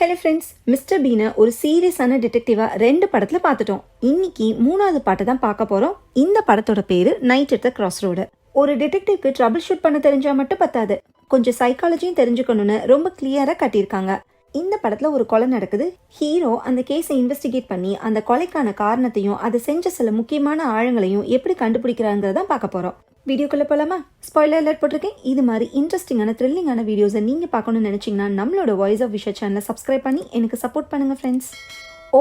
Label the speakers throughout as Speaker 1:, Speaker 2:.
Speaker 1: Hello friends, mister பீனை ஒரு சீரியஸான டிடெக்டிவாக 2 படத்தில் பார்த்துட்டோம். இன்னைக்கு 3வது பாட்டை தான் பார்க்க போகிறோம். இந்த படத்தோட பேர் night at the cross road. ஒரு டிடெக்டிவ்க்கு ட்ரபிள் ஷூட் பண்ண தெரிஞ்சால் மட்டும் பத்தாது, கொஞ்சம் சைக்காலஜியும் தெரிஞ்சுக்கணும்னு ரொம்ப கிளியராக காட்டியிருக்காங்க. இந்த படத்தில் ஒரு கொலை நடக்குது. ஹீரோ அந்த கேஸை இன்வெஸ்டிகேட் பண்ணி அந்த கொலைக்கான காரணத்தையும் அதை செஞ்ச சில முக்கியமான ஆழங்களையும் எப்படி கண்டுபிடிக்கிறாங்கிறதான் பார்க்க போகிறோம். வீடியோக்குள்ளே போகலாமா? ஸ்பாயிலர் அலர்ட் போட்டிருக்கேன். இது மாதிரி இன்ட்ரெஸ்டிங்கான த்ரில்லிங்கான வீடியோஸை நீங்கள் பார்க்கணும்னு நினச்சிங்கன்னா நம்மளோட வாய்ஸ் ஆஃப் விஷயம் சேனலை சப்ஸ்கிரைப் பண்ணி எனக்கு சப்போர்ட் பண்ணுங்கள் ஃப்ரெண்ட்ஸ்.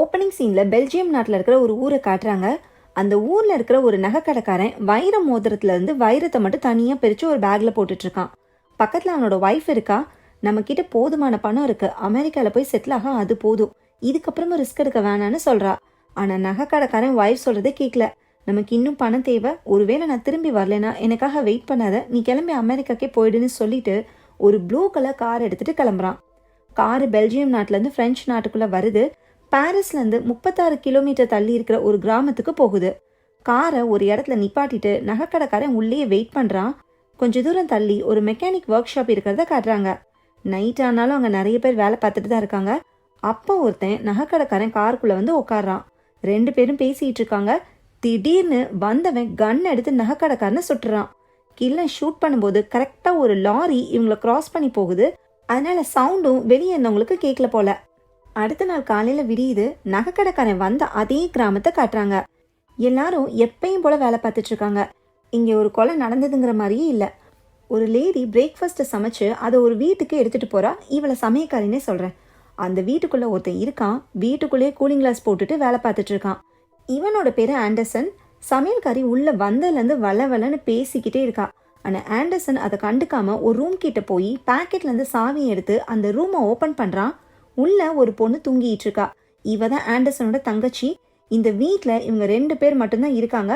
Speaker 1: ஓப்பனிங் சீனில் பெல்ஜியம் நாட்டில் இருக்கிற ஒரு ஊரை காட்டுறாங்க. அந்த ஊரில் இருக்கிற ஒரு நகைக்கடைக்காரன் வைர மோதிரத்துலேருந்து வைரத்தை மட்டும் தனியாக பிரித்து ஒரு பேக்கில் போட்டுட்ருக்கான். பக்கத்தில் அவனோட ஒய்ஃப் இருக்கா. நம்மக்கிட்ட போதுமான பணம் இருக்குது, அமெரிக்காவில் போய் செட்டில் ஆக அது போதும், இதுக்கப்புறமா ரிஸ்க் எடுக்க வேணான்னு சொல்கிறா. ஆனால் நகைக்கடைக்காரன் ஒய்ஃப் சொல்கிறதே கேட்கல. நமக்கு இன்னும் பணம் தேவை, ஒருவேளை நான் திரும்பி வரலனா எனக்காக வெயிட் பண்ணாத, நீ கிளம்பி அமெரிக்காக்கே போயிடுன்னு சொல்லிட்டு ஒரு ப்ளூ கலர் கார் எடுத்துகிட்டு கிளம்புறான். காரு பெல்ஜியம் நாட்டிலேருந்து ஃப்ரெஞ்சு நாட்டுக்குள்ளே வருது. பாரிஸ்லேருந்து 36 கிலோமீட்டர் தள்ளி இருக்கிற ஒரு கிராமத்துக்கு போகுது. காரை ஒரு இடத்துல நிப்பாட்டிட்டு நகைக்கடைக்காரன் உள்ளே வெயிட் பண்ணுறான். கொஞ்சம் தூரம் தள்ளி ஒரு மெக்கானிக் ஒர்க் ஷாப் இருக்கிறத காட்டுறாங்க. நைட் ஆனாலும் அங்கே நிறைய பேர் வேலை பார்த்துட்டு தான் இருக்காங்க. அப்போ ஒருத்தன் நகைக்கடைக்காரன் காருக்குள்ளே வந்து உட்காடுறான். 2 பேரும் பேசிகிட்டு இருக்காங்க. திடீர்னு வந்தவன் கன் எடுத்து நகைக்கடைக்காரனை சுட்டுறான். கில்ல ஷூட் பண்ணும்போது கரெக்டாக ஒரு லாரி இவங்களை கிராஸ் பண்ணி போகுது. அதனால சவுண்டும் வெளியே இருந்தவங்களுக்கு கேட்கல போல. அடுத்த நாள் காலையில் விடியுது. நகைக்கடைக்காரன் வந்த அதே கிராமத்தை காட்டுறாங்க. எல்லாரும் எப்பயும் போல வேலை பார்த்துட்டு இருக்காங்க. இங்கே ஒரு கொலை நடந்ததுங்கிற மாதிரியே இல்லை. ஒரு லேடி பிரேக்ஃபாஸ்ட்டை சமைச்சு அதை ஒரு வீட்டுக்கு எடுத்துகிட்டு போகிறா. இவளை சமையக்காரினே சொல்கிறேன். அந்த வீட்டுக்குள்ளே ஒருத்தன் இருக்கான். வீட்டுக்குள்ளேயே கூலிங் கிளாஸ் போட்டுட்டு வேலை பார்த்துட்டு இருக்கான். இவனோட பேர் ஆண்டர்சன். சமையல்காரி உள்ள வந்ததுலேருந்து வளவலன்னு பேசிக்கிட்டே இருக்கா. ஆனால் ஆண்டர்சன் அதை கண்டுக்காம ஒரு ரூம் கிட்ட போய் பேக்கெட்லேருந்து சாவியை எடுத்து அந்த ரூமை ஓப்பன் பண்ணுறான். உள்ள ஒரு பொண்ணு தூங்கிட்டு இருக்கா. இவ தான் ஆண்டர்சனோட தங்கச்சி. இந்த வீட்டில் இவங்க 2 பேர் மட்டும்தான் இருக்காங்க.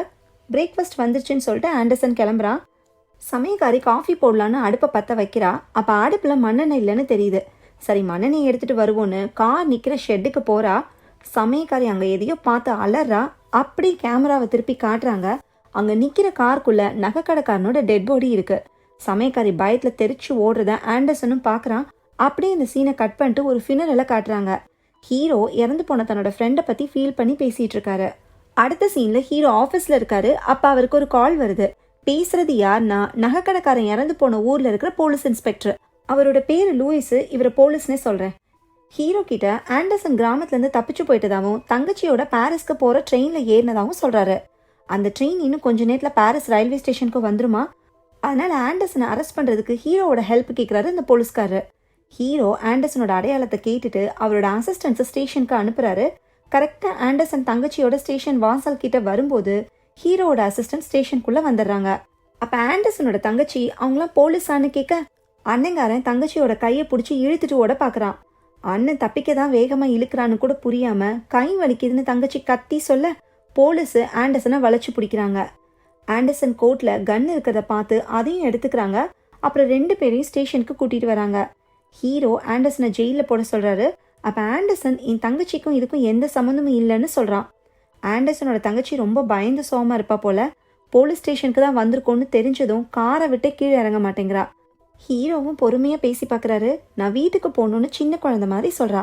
Speaker 1: பிரேக்ஃபாஸ்ட் வந்துருச்சுன்னு சொல்லிட்டு ஆண்டர்சன் கிளம்புறான். சமையல்காரி காஃபி போடலான்னு அடுப்பை பற்ற வைக்கிறா. அப்போ அடுப்பில் மண்ணெண்ணெய் இல்லைன்னு தெரியுது. சரி, மண்ணெண்ணெய் எடுத்துகிட்டு வருவோன்னு கார் நிற்கிற ஷெட்டுக்கு போகிறா. சமையல்காரி அங்கே எதையோ பார்த்து அலறா. அப்படி கேமராவை திருப்பி காட்டுறாங்க. அங்கே நிற்கிற காருக்குள்ள நகைக்கடைக்காரனோட டெட் பாடி இருக்கு. சமையல்காரி பயத்தில் தெரிச்சு ஓடுறத ஆண்டர்சனும் பார்க்குறான். அப்படியே இந்த சீனை கட் பண்ணிட்டு ஒரு ஃபினரலை காட்டுறாங்க. ஹீரோ இறந்து போன தன்னோட ஃப்ரெண்டை பற்றி ஃபீல் பண்ணி பேசிகிட்டு இருக்காரு. அடுத்த சீனில் ஹீரோ ஆஃபீஸில் இருக்காரு. அப்போ அவருக்கு ஒரு கால் வருது. பேசுறது யாருன்னா நகைக்கடைக்காரன் இறந்து போன ஊரில் இருக்கிற போலீஸ் இன்ஸ்பெக்டர். அவரோட பேர் லூயிஸ். இவரை போலீஸ்னே சொல்கிறேன். ஹீரோ கிட்ட ஆண்டர்சன் கிராமத்துலேருந்து தப்பிச்சு போயிட்டதாகவும் தங்கச்சியோட பாரிஸ்க்கு போகிற ட்ரெயினில் ஏறினதாகவும் சொல்கிறாரு. அந்த ட்ரெயின் இன்னும் கொஞ்ச நேரத்தில் பாரிஸ் ரயில்வே ஸ்டேஷனுக்கு வந்துருமா. அதனால் ஆண்டர்சனை அரெஸ்ட் பண்ணுறதுக்கு ஹீரோவோட ஹெல்ப் கேட்குறாரு இந்த போலீஸ்காரர். ஹீரோ ஆண்டர்சனோட அடையாளத்தை கேட்டுட்டு அவரோட அசிஸ்டன்ஸை ஸ்டேஷனுக்கு அனுப்புகிறாரு. கரெக்டாக ஆண்டர்சன் தங்கச்சியோட ஸ்டேஷன் வாசல் கிட்ட வரும்போது ஹீரோவோட அசிஸ்டன்ட் ஸ்டேஷனுக்குள்ளே வந்துடுறாங்க. அப்போ ஆண்டர்சனோட தங்கச்சி அவங்களாம் போலீஸான்னு கேட்க அண்ணங்காரன் தங்கச்சியோட கையை பிடிச்சி இழுத்துட்டு ஓட பார்க்குறான். அண்ணன் தப்பிக்க தான் வேகமாக இழுக்கிறான்னு கூட புரியாம கை வலிக்குதுன்னு தங்கச்சி கத்தி சொல்ல போலீஸு ஆண்டர்சனை வளைச்சு பிடிக்கிறாங்க. ஆண்டர்சன் கோர்ட்டில் கன் இருக்கிறத பார்த்து அதையும் எடுத்துக்கிறாங்க. அப்புறம் 2 பேரையும் ஸ்டேஷனுக்கு கூட்டிகிட்டு வராங்க. ஹீரோ ஆண்டர்சனை ஜெயிலில் போட சொல்கிறாரு. அப்போ ஆண்டர்சன் என் தங்கச்சிக்கும் இதுக்கும் எந்த சம்மந்தமும் இல்லைன்னு சொல்கிறான். ஆண்டர்சனோட தங்கச்சி ரொம்ப பயந்து சோமா இருப்பா போல. போலீஸ் ஸ்டேஷனுக்கு தான் வந்திருக்கோன்னு தெரிஞ்சதும் காரை விட்டு கீழே இறங்க மாட்டேங்கிறா. ஹீரோவும் பொறுமையாக பேசி பார்க்குறாரு. நான் வீட்டுக்கு போகணுன்னு சின்ன குழந்தை மாதிரி சொல்கிறா.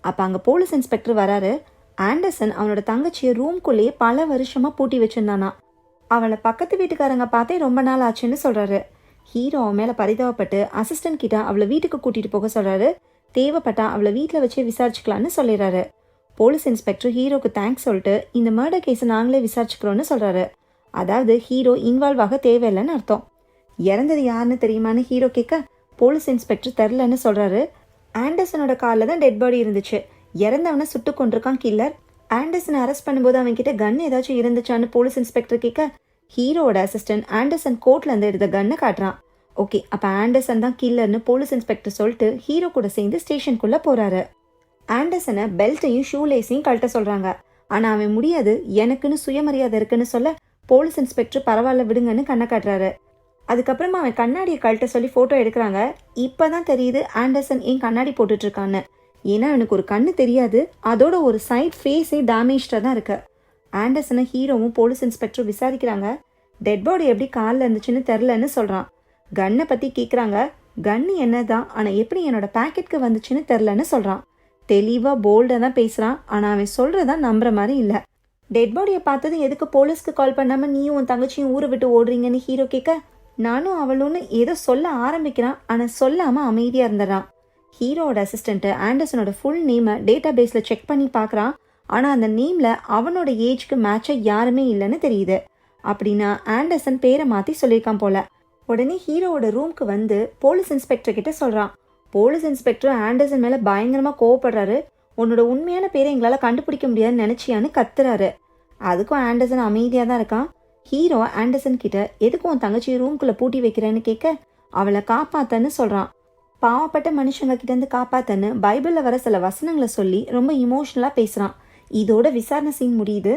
Speaker 1: அப்போ அங்கே போலீஸ் இன்ஸ்பெக்டர் வராரு. ஆண்டர்சன் அவனோட தங்கச்சியை ரூம்குள்ளேயே பல வருஷமாக பூட்டி வச்சுருந்தானா. அவளை பக்கத்து வீட்டுக்காரங்க பார்த்தே ரொம்ப நாள் ஆச்சுன்னு சொல்கிறாரு. ஹீரோ அவன் மேலே பரிதாபப்பட்டு அசிஸ்டன்ட் கிட்ட அவளை வீட்டுக்கு கூட்டிகிட்டு போக சொல்கிறாரு. தேவைப்பட்டா அவளை வீட்டில் வச்சே விசாரிச்சுக்கலான்னு சொல்லிடுறாரு. போலீஸ் இன்ஸ்பெக்டர் ஹீரோக்கு தேங்க்ஸ் சொல்லிட்டு இந்த மர்டர் கேஸை நாங்களே விசாரிச்சுக்கிறோன்னு சொல்கிறாரு. அதாவது ஹீரோ இன்வால்வ் ஆக தேவையில்லைன்னு அர்த்தம். இறந்தது யாருன்னு தெரியுமான்னு ஹீரோ கேட்க போலீஸ் இன்ஸ்பெக்டர் தெரிலன்னு சொல்கிறாரு. ஆண்டர்சனோட காலில் தான் டெட் பாடி இருந்துச்சு. இறந்தவனை சுட்டு கொண்டிருக்கான் கில்லர். ஆண்டர்சனை அரெஸ்ட் பண்ணும்போது அவன்கிட்ட கன் ஏதாச்சும் இருந்துச்சான்னு போலீஸ் இன்ஸ்பெக்டர் கேட்க ஹீரோவோட அசிஸ்டன்ட் ஆண்டர்சன் கோர்ட்லேருந்து எடுத்த கன்னை காட்டுறான். ஓகே, அப்போ ஆண்டர்சன் தான் கில்லர்னு போலீஸ் இன்ஸ்பெக்டர் சொல்லிட்டு ஹீரோ கூட சேர்ந்து ஸ்டேஷனுக்குள்ளே போகிறாரு. ஆண்டர்சனை பெல்ட்டையும் ஷூலேஸையும் கழட்ட சொல்கிறாங்க. ஆனால் அவன் முடியாது, எனக்குன்னு சுயமரியாதை இருக்குன்னு சொல்ல போலீஸ் இன்ஸ்பெக்டர் பரவாயில்ல விடுங்கன்னு கண்ணை காட்டுறாரு. அதுக்கப்புறமா அவன் கண்ணாடியை கழட்ட சொல்லி ஃபோட்டோ எடுக்கிறாங்க. இப்போ தான் தெரியுது ஆண்டர்சன் ஏன் கண்ணாடி போட்டுட்ருக்கான்னு. ஏன்னா எனக்கு ஒரு கண்ணு தெரியாது, அதோட ஒரு சைட் ஃபேஸே டேமேஜ்டாக தான் இருக்கு. ஆண்டர்சனை ஹீரோவும் போலீஸ் இன்ஸ்பெக்டரும் விசாரிக்கிறாங்க. டெட் பாடி எப்படி காலில் இருந்துச்சுன்னு தெரிலன்னு சொல்கிறான். கன்னை பற்றி கேட்குறாங்க. கன்னு என்ன தான், ஆனால் எப்படி என்னோட பேக்கெட்டுக்கு வந்துச்சுன்னு தெரிலன்னு சொல்கிறான். தெளிவா போல்டா தான் பேசுறான். ஆனா அவன் சொல்றதா நம்புற மாதிரி இல்ல. டெட் பாடியை பார்த்ததும் எதுக்கு போலீஸ்க்கு கால் பண்ணாம நீயும் உன் தங்கச்சியும் ஊரை விட்டு ஓடுறீங்கன்னு ஹீரோ கேட்க, நானும் அவளும்னு ஏதோ சொல்ல ஆரம்பிக்கிறான். ஆனா சொல்லாம அமைதியா இருந்துறான். ஹீரோவோட அசிஸ்டன்ட் ஆண்டர்சனோட ஃபுல் நேமை டேட்டா பேஸ்ல செக் பண்ணி பார்க்கறான். ஆனா அந்த நேம்ல அவனோட ஏஜ்க்கு மேட்சா யாருமே இல்லைன்னு தெரியுது. அப்படின்னா ஆண்டர்சன் பேரை மாத்தி சொல்லியிருக்கான் போல. உடனே ஹீரோவோட ரூம்க்கு வந்து போலீஸ் இன்ஸ்பெக்டர் கிட்ட சொல்றான். போலீஸ் இன்ஸ்பெக்டர் ஆண்டர்சன் மேல பயங்கரமா கோவப்படுறாரு. உன்னோட உண்மையான பேரை எங்களால கண்டுபிடிக்க முடியாதுன்னு நினைச்சியான்னு கத்துறாரு. அதுக்கும் ஆண்டர்சன் அமைதியா தான் இருக்கான். ஹீரோ ஆண்டர்சன் கிட்ட எதுக்கும் உன் தங்கச்சி ரூம்குள்ள பூட்டி வைக்கிறேன்னு கேட்க, அவளை காப்பாத்தன்னு சொல்றான். பாவப்பட்ட மனுஷங்க கிட்ட இருந்து காப்பாத்தன்னு பைபிள்ல வர சில வசனங்களை சொல்லி ரொம்ப இமோஷனலா பேசுறான். இதோட விசாரணை சீன் முடியுது.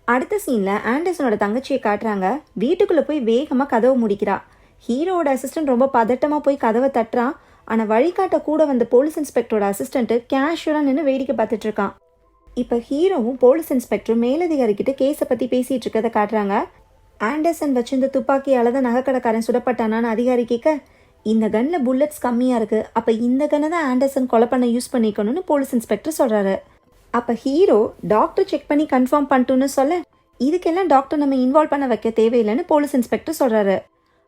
Speaker 1: அடுத்த சீன்ல ஆண்டர்சனோட தங்கச்சியை காட்டுறாங்க. வீட்டுக்குள்ள போய் வேகமா கதவை முடிக்கிறா. ஹீரோவோட அசிஸ்டன்ட் ரொம்ப பதட்டமா போய் கதவை தட்டுறான். ஆனா வழிகாட்ட கூட வந்த போலீஸ் இன்ஸ்பெக்டரோட அசிஸ்டன்ட் கேஷுவலா நின்று வேடிக்கை பார்த்துட்டு இருக்கான். இப்ப ஹீரோவும் போலீஸ் இன்ஸ்பெக்டரும் மேலதிகாரி கிட்ட கேஸை பத்தி பேசிட்டு இருக்கதை காட்டுறாங்க. ஆண்டர்சன் வச்சிருந்த துப்பாக்கியால தான் நகைக்கடைக்காரன் சுடப்பட்டானான்னு அதிகாரி கேட்க, இந்த கன்ல புல்லட்ஸ் கம்மியா இருக்கு, அப்ப இந்த கன்னை தான் ஆண்டர்சன் கொலை பண்ண யூஸ் பண்ணிக்கணும்னு போலீஸ் இன்ஸ்பெக்டர் சொல்றாரு. அப்ப ஹீரோ டாக்டர் செக் பண்ணி கன்ஃபார்ம் பண்ணிட்டோன்னு சொல்ல, இதுக்கெல்லாம் டாக்டர் நம்ம இன்வால்வ் பண்ண வைக்க தேவையில்லைன்னு போலீஸ் இன்ஸ்பெக்டர் சொல்றாரு.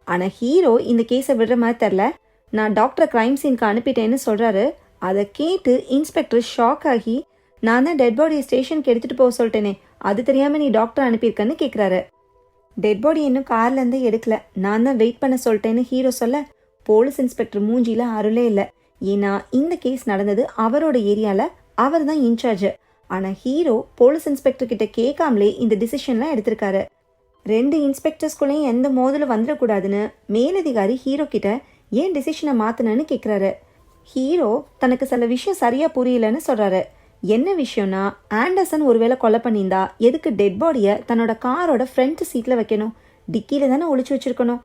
Speaker 1: ஆனா ஹீரோ இந்த கேஸை விடுற மாதிரி தெரியல. நான் டாக்டரை கிரைம் சீனுக்கு அனுப்பிட்டேன்னு சொல்றாரு. அதை கேட்டு இன்ஸ்பெக்டர் ஷாக் ஆகி, நான் தான் டெட் பாடியை ஸ்டேஷனுக்கு எடுத்துட்டு போக சொல்லிட்டேனே, அது தெரியாம நீ டாக்டர் அனுப்பியிருக்கன்னு கேட்குறாரு. டெட் பாடி இன்னும் கார்ல இருந்து எடுக்கல, நான் தான் வெயிட் பண்ண சொல்லிட்டேன்னு ஹீரோ சொல்ல, போலீஸ் இன்ஸ்பெக்டர் மூஞ்சில அருளே இல்லை. ஏன்னா இந்த கேஸ் நடந்தது அவரோட ஏரியால, அவர் தான் இன்சார்ஜ். ஆனா ஹீரோ போலீஸ் இன்ஸ்பெக்டர் கிட்ட கேட்காமலே இந்த டிசிஷன்லாம் எடுத்திருக்காரு. 2 இன்ஸ்பெக்டர்ஸ்குள்ளேயும் எந்த மோதலும் வந்துடக்கூடாதுன்னு மேலதிகாரி ஹீரோ கிட்ட ஏன் டிசிஷனை மாத்தினு கேட்குறாரு. ஹீரோ தனக்கு சில விஷயம் சரியா புரியலன்னு சொல்றாரு. என்ன விஷயம்னா, ஆண்டர்சன் ஒருவேளை கொலை பண்ணியிருந்தா எதுக்கு டெட் பாடியை தன்னோட காரோட ஃப்ரண்ட் சீட்ல வைக்கணும், டிக்கில தானே ஒளிச்சு வச்சிருக்கணும்.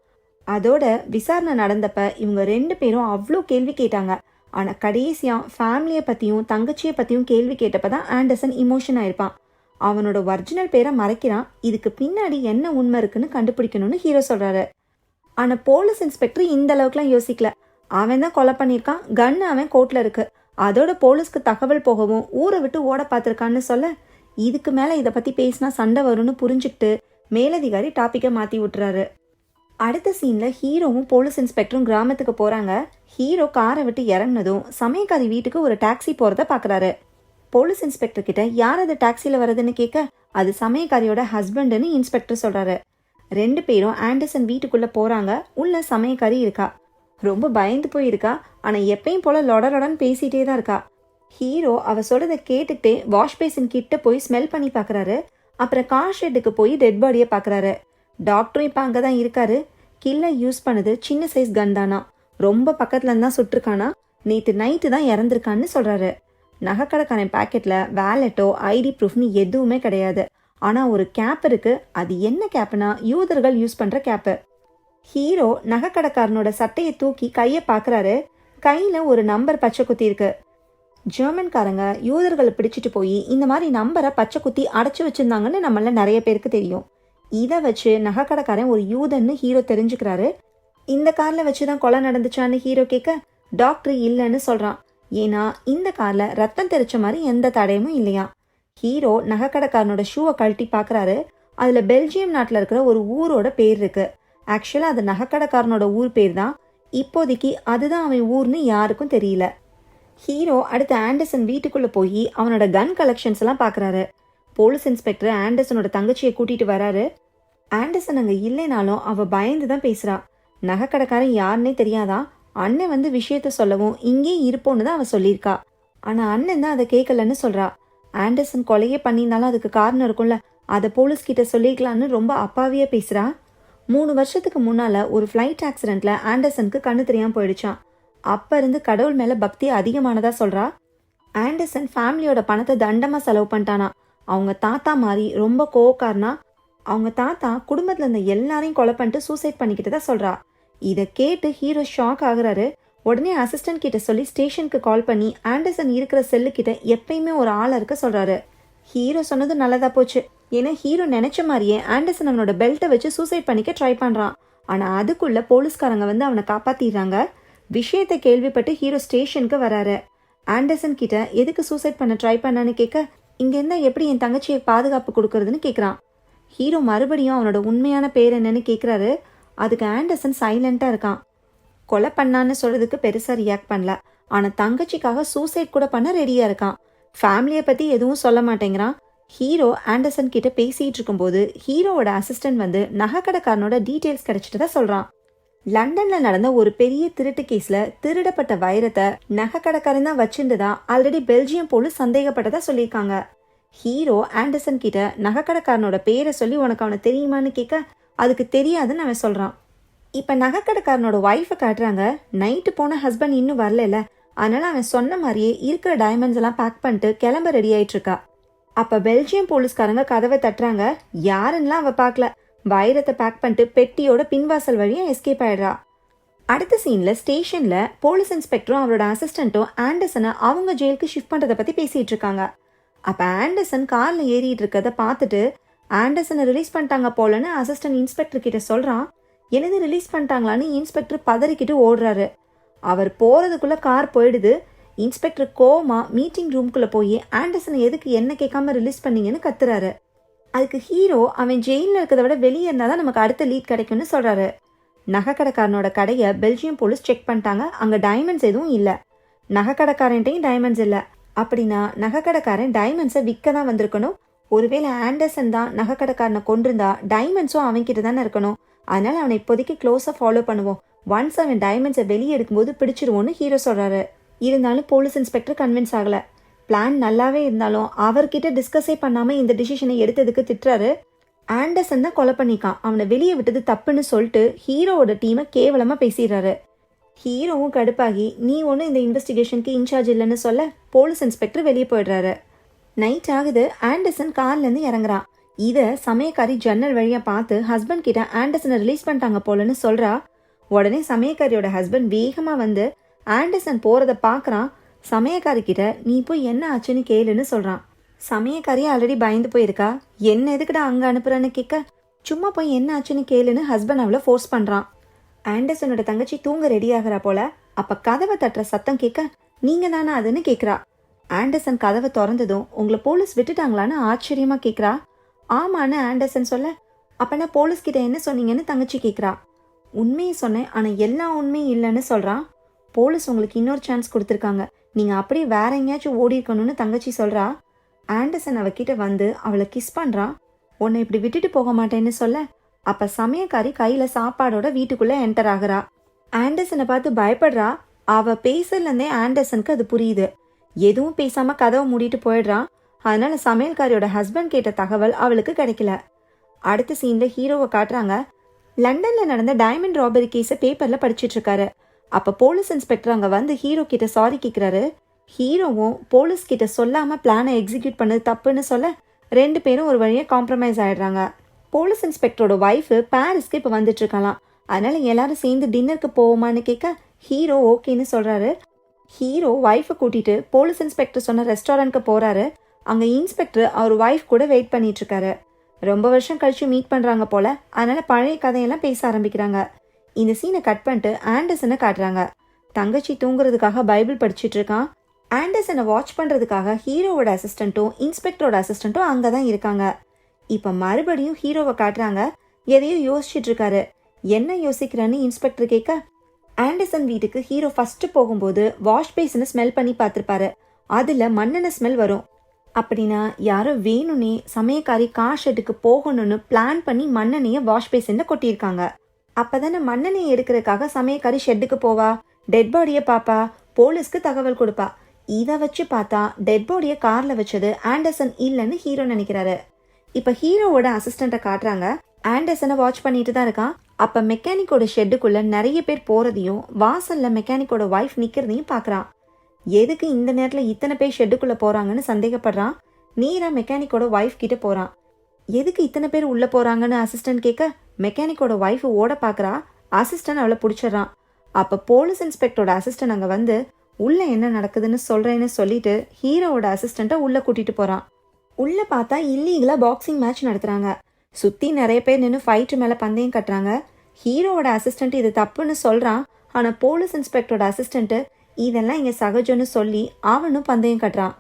Speaker 1: அதோட விசாரணை நடந்தப்ப இவங்க 2 பேரும் அவ்வளோ கேள்வி கேட்டாங்க. ஆனா கடைசியா ஃபேமிலியை பத்தியும் தங்கச்சியை பத்தியும் கேள்வி கேட்டப்பதான் ஆண்டர்சன் இமோஷன் ஆயிருப்பான். அவனோட ஒரிஜினல் பேரை மறைக்கிறான். இதுக்கு பின்னாடி என்ன உண்மை இருக்குன்னு கண்டுபிடிக்கணும்னு ஹீரோ சொல்றாரு. ஆனா போலீஸ் இன்ஸ்பெக்டர் இந்த அளவுக்குலாம் யோசிக்கல. அவன் தான் கொலை பண்ணியிருக்கான், கன் அவன் கோர்ட்ல இருக்கு. அதோட போலீஸ்க்கு தகவல் போகவும் ஊரை விட்டு ஓட பார்த்துருக்கான்னு சொல்ல, இதுக்கு மேல இதை பத்தி பேசினா சண்டை வரும்னு புரிஞ்சுக்கிட்டு மேலதிகாரி டாபிக்கை மாத்தி விட்டுறாரு. அடுத்த சீன்ல ஹீரோவும் போலீஸ் இன்ஸ்பெக்டரும் கிராமத்துக்கு போறாங்க. ஹீரோ காரை விட்டு இறங்கினதும் சமயக்காரி வீட்டுக்கு ஒரு டாக்ஸி போறத பாக்குறாரு. போலீஸ் இன்ஸ்பெக்டர் கிட்ட யார் அது டாக்ஸில வருதுன்னு கேட்க, அது சமயக்காரியோட ஹஸ்பண்ட்னு இன்ஸ்பெக்டர் சொல்றாரு. 2 பேரும் ஆண்டர்சன் வீட்டுக்குள்ள போறாங்க. உள்ள சமயக்காரி இருக்கா. ரொம்ப பயந்து போயிருக்கா. ஆனா எப்பயும் போல லொடலொடன்னு பேசிட்டே தான் இருக்கா. ஹீரோ அவ சொல்றதை கேட்டுக்கிட்டே வாஷ் பேசின் கிட்ட போய் ஸ்மெல் பண்ணி பாக்குறாரு. அப்புறம் கார் ஷெட்டுக்கு போய் டெட் பாடியை பாக்குறாரு. டாக்டரும் இப்ப அங்கதான் இருக்காரு. கில்லர் யூஸ் பண்ணது சின்ன சைஸ் கன் தானா, ரொம்ப பக்கத்துல இருந்தா சுட்டிருக்கானா, நேத்து நைட்டு தான் இறந்திருக்கான்னு சொல்றாரு. நகைக்கடைக்காரன் பாக்கெட்ல வேலெட்டோ ஐடி ப்ரூஃப்னு எதுவுமே கிடையாது. ஆனா ஒரு கேப் இருக்கு. அது என்ன கேப்னா, யூதர்கள் யூஸ் பண்ற கேப்பு. ஹீரோ நகைக்கடைக்காரனோட சட்டையை தூக்கி கையை பாக்குறாரு. கையில ஒரு நம்பர் பச்சை குத்தி இருக்கு. ஜெர்மன்காரங்க யூதர்களை பிடிச்சிட்டு போய் இந்த மாதிரி நம்பரை பச்சை குத்தி அடைச்சு வச்சிருந்தாங்கன்னு நம்மள நிறைய பேருக்கு தெரியும். இதை வச்சு நகைக்கடைக்காரன் ஒரு யூதன்னு ஹீரோ தெரிஞ்சுக்கிறாரு. இந்த கார்ல வச்சுதான் கொலை நடந்துச்சான்னு ஹீரோ கேட்க, டாக்டர் இல்லைன்னு சொல்றான். ஏன்னா இந்த கார்ல ரத்தம் தெரிச்ச மாதிரி எந்த தடயமும் இல்லையா. ஹீரோ நகைக்கடைக்காரனோட ஷூவை கழட்டி பாக்குறாரு. அதுல பெல்ஜியம் நாட்டுல இருக்கிற ஒரு ஊரோட பேர் இருக்கு. ஆக்சுவலா அது நகைக்கடைக்காரனோட ஊர் பேர் தான். இப்போதைக்கு அதுதான் அவன் ஊர்னு யாருக்கும் தெரியல. ஹீரோ அடுத்து ஆண்டர்சன் வீட்டுக்குள்ள போய் அவனோட கன் கலெக்ஷன்ஸ் எல்லாம் பாக்குறாரு. போலீஸ் இன்ஸ்பெக்டர் ஆண்டர்சனோட தங்கச்சியை கூட்டிட்டு வராரு. ஆண்டர்சன் அங்க இல்லைனாலும் அவ பயந்து தான் பேசுறா. நகைக்கடைக்காரன் யாருன்னே தெரியாதா. அண்ணன் வந்து விஷயத்த சொல்லவும் இங்கே இருப்போன்னு தான் அவ சொல்லியிருக்கா. ஆனா அண்ணன் தான் அதை கேட்கலன்னு சொல்றா. ஆண்டர்சன் கொலையே பண்ணியிருந்தாலும் அதுக்கு காரணம் இருக்கும்ல, அதை போலீஸ் கிட்ட சொல்லிக்கலான்னு ரொம்ப அப்பாவியா பேசுறா. 3 வருஷத்துக்கு முன்னால ஒரு ஃபிளைட் ஆக்சிடென்ட்ல ஆண்டர்சனுக்கு கண்ணு தெரியாம போயிடுச்சான். அப்ப இருந்து கடவுள் மேல பக்தி அதிகமானதா சொல்றா. ஆண்டர்சன் ஃபேமிலியோட பணத்தை தண்டமா செலவு பண்ணிட்டானா. அவங்க தாத்தா மாதிரி ரொம்ப கோவக்காரனா. அவங்க தாத்தா குடும்பத்துல இருந்த எல்லாரையும் கொலை பண்ணிட்டு சூசைட் பண்ணிக்கிட்டதா சொல்றா. இதை கேட்டு ஹீரோ ஷாக் ஆகுறாரு. உடனே அசிஸ்டன்ட் கிட்ட சொல்லி ஸ்டேஷனுக்கு கால் பண்ணி ஆண்டர்சன் இருக்கிற செல்லு கிட்ட எப்பயுமே ஒரு ஆளா இருக்க சொல்றாரு. ஹீரோ சொன்னது நல்லதா போச்சு. ஏன்னா ஹீரோ நினைச்ச மாதிரியே ஆண்டர்சன் அவனோட பெல்ட்டை வச்சு சூசைட் பண்ணிக்க ட்ரை பண்றான். ஆனா அதுக்குள்ள போலீஸ்காரங்க வந்து அவனை காப்பாத்திடுறாங்க. விஷயத்தை கேள்விப்பட்டு ஹீரோ ஸ்டேஷனுக்கு வராரு. ஆண்டர்சன் கிட்ட எதுக்கு சூசைட் பண்ண ட்ரை பண்ணான்னு கேட்க, இங்க இருந்தா எப்படி என் தங்கச்சியை பாதுகாப்பு கொடுக்கறதுன்னு கேட்குறான். ஹீரோ மறுபடியும் அவனோட உண்மையான பேர் என்னன்னு கேட்குறாரு. அதுக்கு ஆண்டர்சன் சைலண்டா இருக்கான். கொலை பண்ணான்னு சொல்றதுக்கு பெருசா ரியாக்ட் பண்ணல. ஆனா தங்கச்சிக்காக சூசைட் கூட பண்ண ரெடியா இருக்கான். ஃபேமிலியை பத்தி எதுவும் சொல்ல மாட்டேங்கிறான். ஹீரோ ஆண்டர்சன் கிட்ட பேசிட்டு இருக்கும்போது ஹீரோவோட அசிஸ்டன்ட் வந்து நகைக்கடைக்காரனோட டீட்டெயில்ஸ் கிடைச்சிட்டதா சொல்றான். லண்டன்ல நடந்த ஒரு பெரிய திருட்டு கேஸ்ல திருடப்பட்ட வைரத்தை நகைக்கடைக்காரன் தான் வச்சிருந்ததா ஆல்ரெடி பெல்ஜியம் போலீஸ் சந்தேகப்பட்டதா சொல்லியிருக்காங்க. ஹீரோ ஆண்டர்சன் கிட்ட நகைக்கடைக்காரனோட பேரை சொல்லி உனக்கு அவனை தெரியுமான்னு கேட்க, அதுக்கு தெரியாதுன்னு அவன் சொல்றான். இப்ப நகைக்கடைக்காரனோட ஒய்ஃபை காட்டுறாங்க. நைட்டு போன ஹஸ்பண்ட் இன்னும் வரல, அதனால அவன் சொன்ன மாதிரியே இருக்கிற டைமண்ட்ஸ் எல்லாம் பேக் பண்ணிட்டு கிளம்ப ரெடி ஆயிட்டு இருக்கா. அப்ப பெல்ஜியம் போலீஸ்காரங்க கதவை தட்டுறாங்க. யாருன்னா அவ பார்க்கல. வைரத்தை பேக் பண்ணிட்டு பெட்டியோட பின்வாசல் வழியா எஸ்கேப் ஆயிடுறா. அடுத்த சீன்ல ஸ்டேஷன்ல போலீஸ் இன்ஸ்பெக்டரும் அவரோட அசிஸ்டன்ட்டும் ஆண்டர்சனை அவங்க ஜெயிலுக்கு ஷிஃப்ட் பண்றதை பத்தி பேசிட்டு இருக்காங்க. அப்ப ஆண்டர்சன் கார்ல ஏறிட்டு இருக்கத பார்த்துட்டு ஆண்டர்சனை ரிலீஸ் பண்ணிட்டாங்க போலன்னு அசிஸ்டன்ட் இன்ஸ்பெக்டர் கிட்ட சொல்றான். எனது ரிலீஸ் பண்ணிட்டாங்களான்னு இன்ஸ்பெக்டர் பதறிக்கிட்டு ஓடுறாரு. அவர் போறதுக்குள்ள கார் போயிடுது. இன்ஸ்பெக்டர் கோமா மீட்டிங் ரூம்குள்ள போய் ஆண்டர்சனை எதுக்கு என்ன கேட்காம ரிலீஸ் பண்ணீங்கன்னு கத்துறாரு. அதுக்கு ஹீரோ அவன் ஜெயிலில் இருக்கிறத விட வெளியே இருந்தாதான் நமக்கு அடுத்த லீட் கிடைக்கும்னு சொல்றாரு. நகைக்கடைக்காரனோட கடையை பெல்ஜியம் போலீஸ் செக் பண்ணிட்டாங்க. அங்க டைமண்ட்ஸ் எதுவும் இல்லை. நகைக்கடைக்காரன்ட்டையும் டைமண்ட்ஸ் இல்லை. அப்படின்னா நகைக்கடைக்காரன் டைமண்ட்ஸை விற்க தான் வந்திருக்கணும். ஒருவேளை ஆண்டர்சன் தான் நகைக்கடைக்காரனை கொண்டிருந்தா டைமண்ட்ஸும் அவன்கிட்ட தானே இருக்கணும். அதனால அவனை இப்போதைக்கு க்ளோஸா ஃபாலோ பண்ணுவோம். ஒன்ஸ் அவன் டைமண்ட்ஸை வெளியே எடுக்கும்போது பிடிச்சிருவோன்னு ஹீரோ சொல்றாரு. இருந்தாலும் போலீஸ் இன்ஸ்பெக்டர் கன்வின்ஸ் ஆகல. பிளான் நல்லாவே இருந்தாலும் அவர்கிட்ட டிஸ்கஸே பண்ணாம இந்த டிசிஷனை எடுத்ததுக்கு திட்டுறாரு. ஆண்டர்சன் தான் கொலை பண்ணிக்கான், அவனை வெளியே விட்டது தப்புன்னு சொல்லிட்டு ஹீரோவோட டீமை கேவலமா பேசிடுறாரு. ஹீரோவும் கடுப்பாகி நீ ஒன்றும் இந்த இன்வெஸ்டிகேஷனுக்கு இன்சார்ஜ் இல்லைன்னு சொல்ல போலீஸ் இன்ஸ்பெக்டர் வெளியே போயிடுறாரு. நைட் ஆகுது. ஆண்டர்சன் கார்லேருந்து இறங்குறான். இதை சமயக்காரி ஜன்னல் வழியா பார்த்து ஹஸ்பண்ட் கிட்ட ஆண்டர்சனை ரிலீஸ் பண்ணிட்டாங்க போலன்னு சொல்றா. உடனே சமயக்காரியோட ஹஸ்பண்ட் வேகமா வந்து ஆண்டர்சன் போறத பாக்குறான். சமயக்காரி கிட்ட நீ போய் என்ன ஆச்சுன்னு கேளுன்னு சொல்றான். சமயக்காரியே ஆல்ரெடி பயந்து போயிருக்கா. என்ன எதுக்குடா அங்க அனுப்புறன்னு கேட்க, சும்மா போய் என்ன ஆச்சுன்னு கேளுன்னு ஹஸ்பண்ட் அவளை ஃபோர்ஸ் பண்றான். ஆண்டர்சனோட தங்கச்சி தூங்க ரெடி ஆகிறா போல. அப்ப கதவை தட்டுற சத்தம் கேட்க, நீங்க தானே அதுன்னு கேக்குறா. ஆண்டர்சன் கதவை திறந்ததும் உங்களை போலீஸ் விட்டுட்டாங்களான்னு ஆச்சரியமா கேக்குறா. ஆமான்னு ஆண்டர்சன் சொல்ல, அப்பனா போலீஸ் கிட்ட என்ன சொன்னீங்கன்னு தங்கச்சி கேக்குறா. உண்மையை சொன்னேன், ஆனா எல்லா உண்மையும் இல்லைன்னு சொல்றான். போலீஸ் உங்களுக்கு இன்னொரு சான்ஸ் கொடுத்துருக்காங்க, நீங்க அப்படியே வேற எங்கேயாச்சும் ஓடி இருக்கணும்னு தங்கச்சி சொல்றா. ஆண்டர்சன் அவகிட்ட வந்து அவளை கிஸ் பண்றான். உன்னை இப்படி விட்டுட்டு போக மாட்டேன்னு சொல்ல, அப்ப சமயக்காரி கையில சாப்பாடோட வீட்டுக்குள்ள என்டர் ஆகுறா. ஆண்டர்சனை பார்த்து பயப்படுறா. அவ பேசலந்தே ஆண்டர்சனுக்கு அது புரியுது. எதுவும் பேசாம கதவை மூடிட்டு போயிடுறான். அதனால சமையல்காரியோட ஹஸ்பண்ட் கேட்ட தகவல் அவளுக்கு கிடைக்கல. அடுத்த சீன்ல ஹீரோவை காட்டுறாங்க. லண்டன்ல நடந்த டைமண்ட் ராபரி கேஸை பேப்பர்ல படிச்சிட்டு இருக்காரு. அப்ப போலீஸ் இன்ஸ்பெக்டர் அங்க வந்து ஹீரோ கிட்ட சாரி கேட்கிறாரு. ஹீரோவும் போலீஸ் கிட்ட சொல்லாம பிளானை எக்ஸிக்யூட் பண்ணது தப்புன்னு சொல்ல 2 பேரும் ஒரு வழியா காம்ப்ரமைஸ் ஆயிடுறாங்க. போலீஸ் இன்ஸ்பெக்டரோட ஒய்ஃப் பாரிஸ்க்கு இப்ப வந்துட்டு இருக்கலாம். அதனால எல்லாரும் சேர்ந்து டின்னருக்கு போவோமான்னு கேட்க ஹீரோ ஓகேன்னு சொல்றாரு. ஹீரோ ஒய்ஃபை கூட்டிட்டு போலீஸ் இன்ஸ்பெக்டர் சொன்ன ரெஸ்டாரண்ட்க்கு போறாரு. அங்க இன்ஸ்பெக்டர் அவர் ஒய்ஃப் கூட வெயிட் பண்ணிட்டு இருக்காரு. ரொம்ப வருஷம் கழிச்சு மீட் பண்றாங்க போல. அதனால பழைய கதையெல்லாம் பேச ஆரம்பிக்கிறாங்க. இந்த சீனை கட் பண்ணிட்டு ஆண்டர்சனை காட்டுறாங்க. தங்கச்சி தூங்குறதுக்காக பைபிள் படிச்சுட்டு இருக்கான். ஆண்டர்சனை வாட்ச் பண்றதுக்காக ஹீரோவோட அசிஸ்டன்ட்டும் இன்ஸ்பெக்டரோட அசிஸ்டன்ட்டும் அங்கதான் இருக்காங்க. இப்ப மறுபடியும் ஹீரோவை காட்டுறாங்க. எதையோ யோசிச்சுட்டு இருக்காரு. என்ன யோசிக்கிறான்னு இன்ஸ்பெக்டர் கேட்க, ஆண்டர்சன் வீட்டுக்கு ஹீரோ ஃபர்ஸ்ட் போகும்போது வாஷ் பேசினை ஸ்மெல் பண்ணி பார்த்திருப்பாரு. அதுல மண்ணெண்ணெய் ஸ்மெல் வரும். அப்படின்னா யாரோ வேணும்னே சமயக்காரி கார் ஷெட்டுக்கு போகணும்னு பிளான் பண்ணி மண்ணெண்ணெய வாஷ் பேசின்ல கொட்டியிருக்காங்க. அப்பதானே மண்ணெண்ணெய் எடுக்கிறதுக்காக சமயக்காரி ஷெட்டுக்கு போவா, டெட் பாடியை பாப்பா, போலீஸ்க்கு தகவல் கொடுப்பா. இதை வச்சு பார்த்தா டெட் பாடியை கார்ல வச்சது ஆண்டர்சன் இல்லைன்னு ஹீரோ நினைக்கிறாரு. இப்ப ஹீரோவோட அசிஸ்டண்ட்டை காட்டுறாங்க. ஆண்டர்சனை வாட்ச் பண்ணிட்டு தான் இருக்கான். அப்ப மெக்கானிக்கோட ஷெட்டுக்குள்ள நிறைய பேர் போறதையும் வாசல்ல மெக்கானிக்கோட ஒய்ஃப் நிக்கிறதையும் பாக்குறான். எதுக்கு இந்த நேரத்துல இத்தனை பேர் ஷெட்டுக்குள்ள போறாங்கன்னு சந்தேகப்படுறான். நேரா மெக்கானிக்கோட ஒய்ஃப் கிட்ட போறான். எதுக்கு இத்தனை பேர் உள்ள போறாங்கன்னு அசிஸ்டன்ட் கேட்க மெக்கானிக்கோட ஒய்ஃப் ஓட பாக்குறா. அசிஸ்டன்ட் அவளை பிடிச்சிடறான். அப்ப போலீஸ் இன்ஸ்பெக்டரோட அசிஸ்டன்ட் அங்க வந்து உள்ள என்ன நடக்குதுன்னு சொல்றேன்னு சொல்லிட்டு ஹீரோவோட அசிஸ்டண்ட்டை உள்ள கூட்டிட்டு போறான். உள்ள பார்த்தா இல்லீகலா பாக்ஸிங் மேட்ச் நடத்துறாங்க. சுத்தி நிறைய பேர் நின்று ஃபைட்டு மேல பந்தயம் கட்டுறாங்க. ஹீரோவோட அசிஸ்டன்ட் இது தப்புன்னு சொல்றான். ஆனா போலீஸ் இன்ஸ்பெக்டரோட அசிஸ்டன்ட் இதெல்லாம் இங்க சகஜம்னு சொல்லி அவனும் பந்தயம் கட்டுறான்.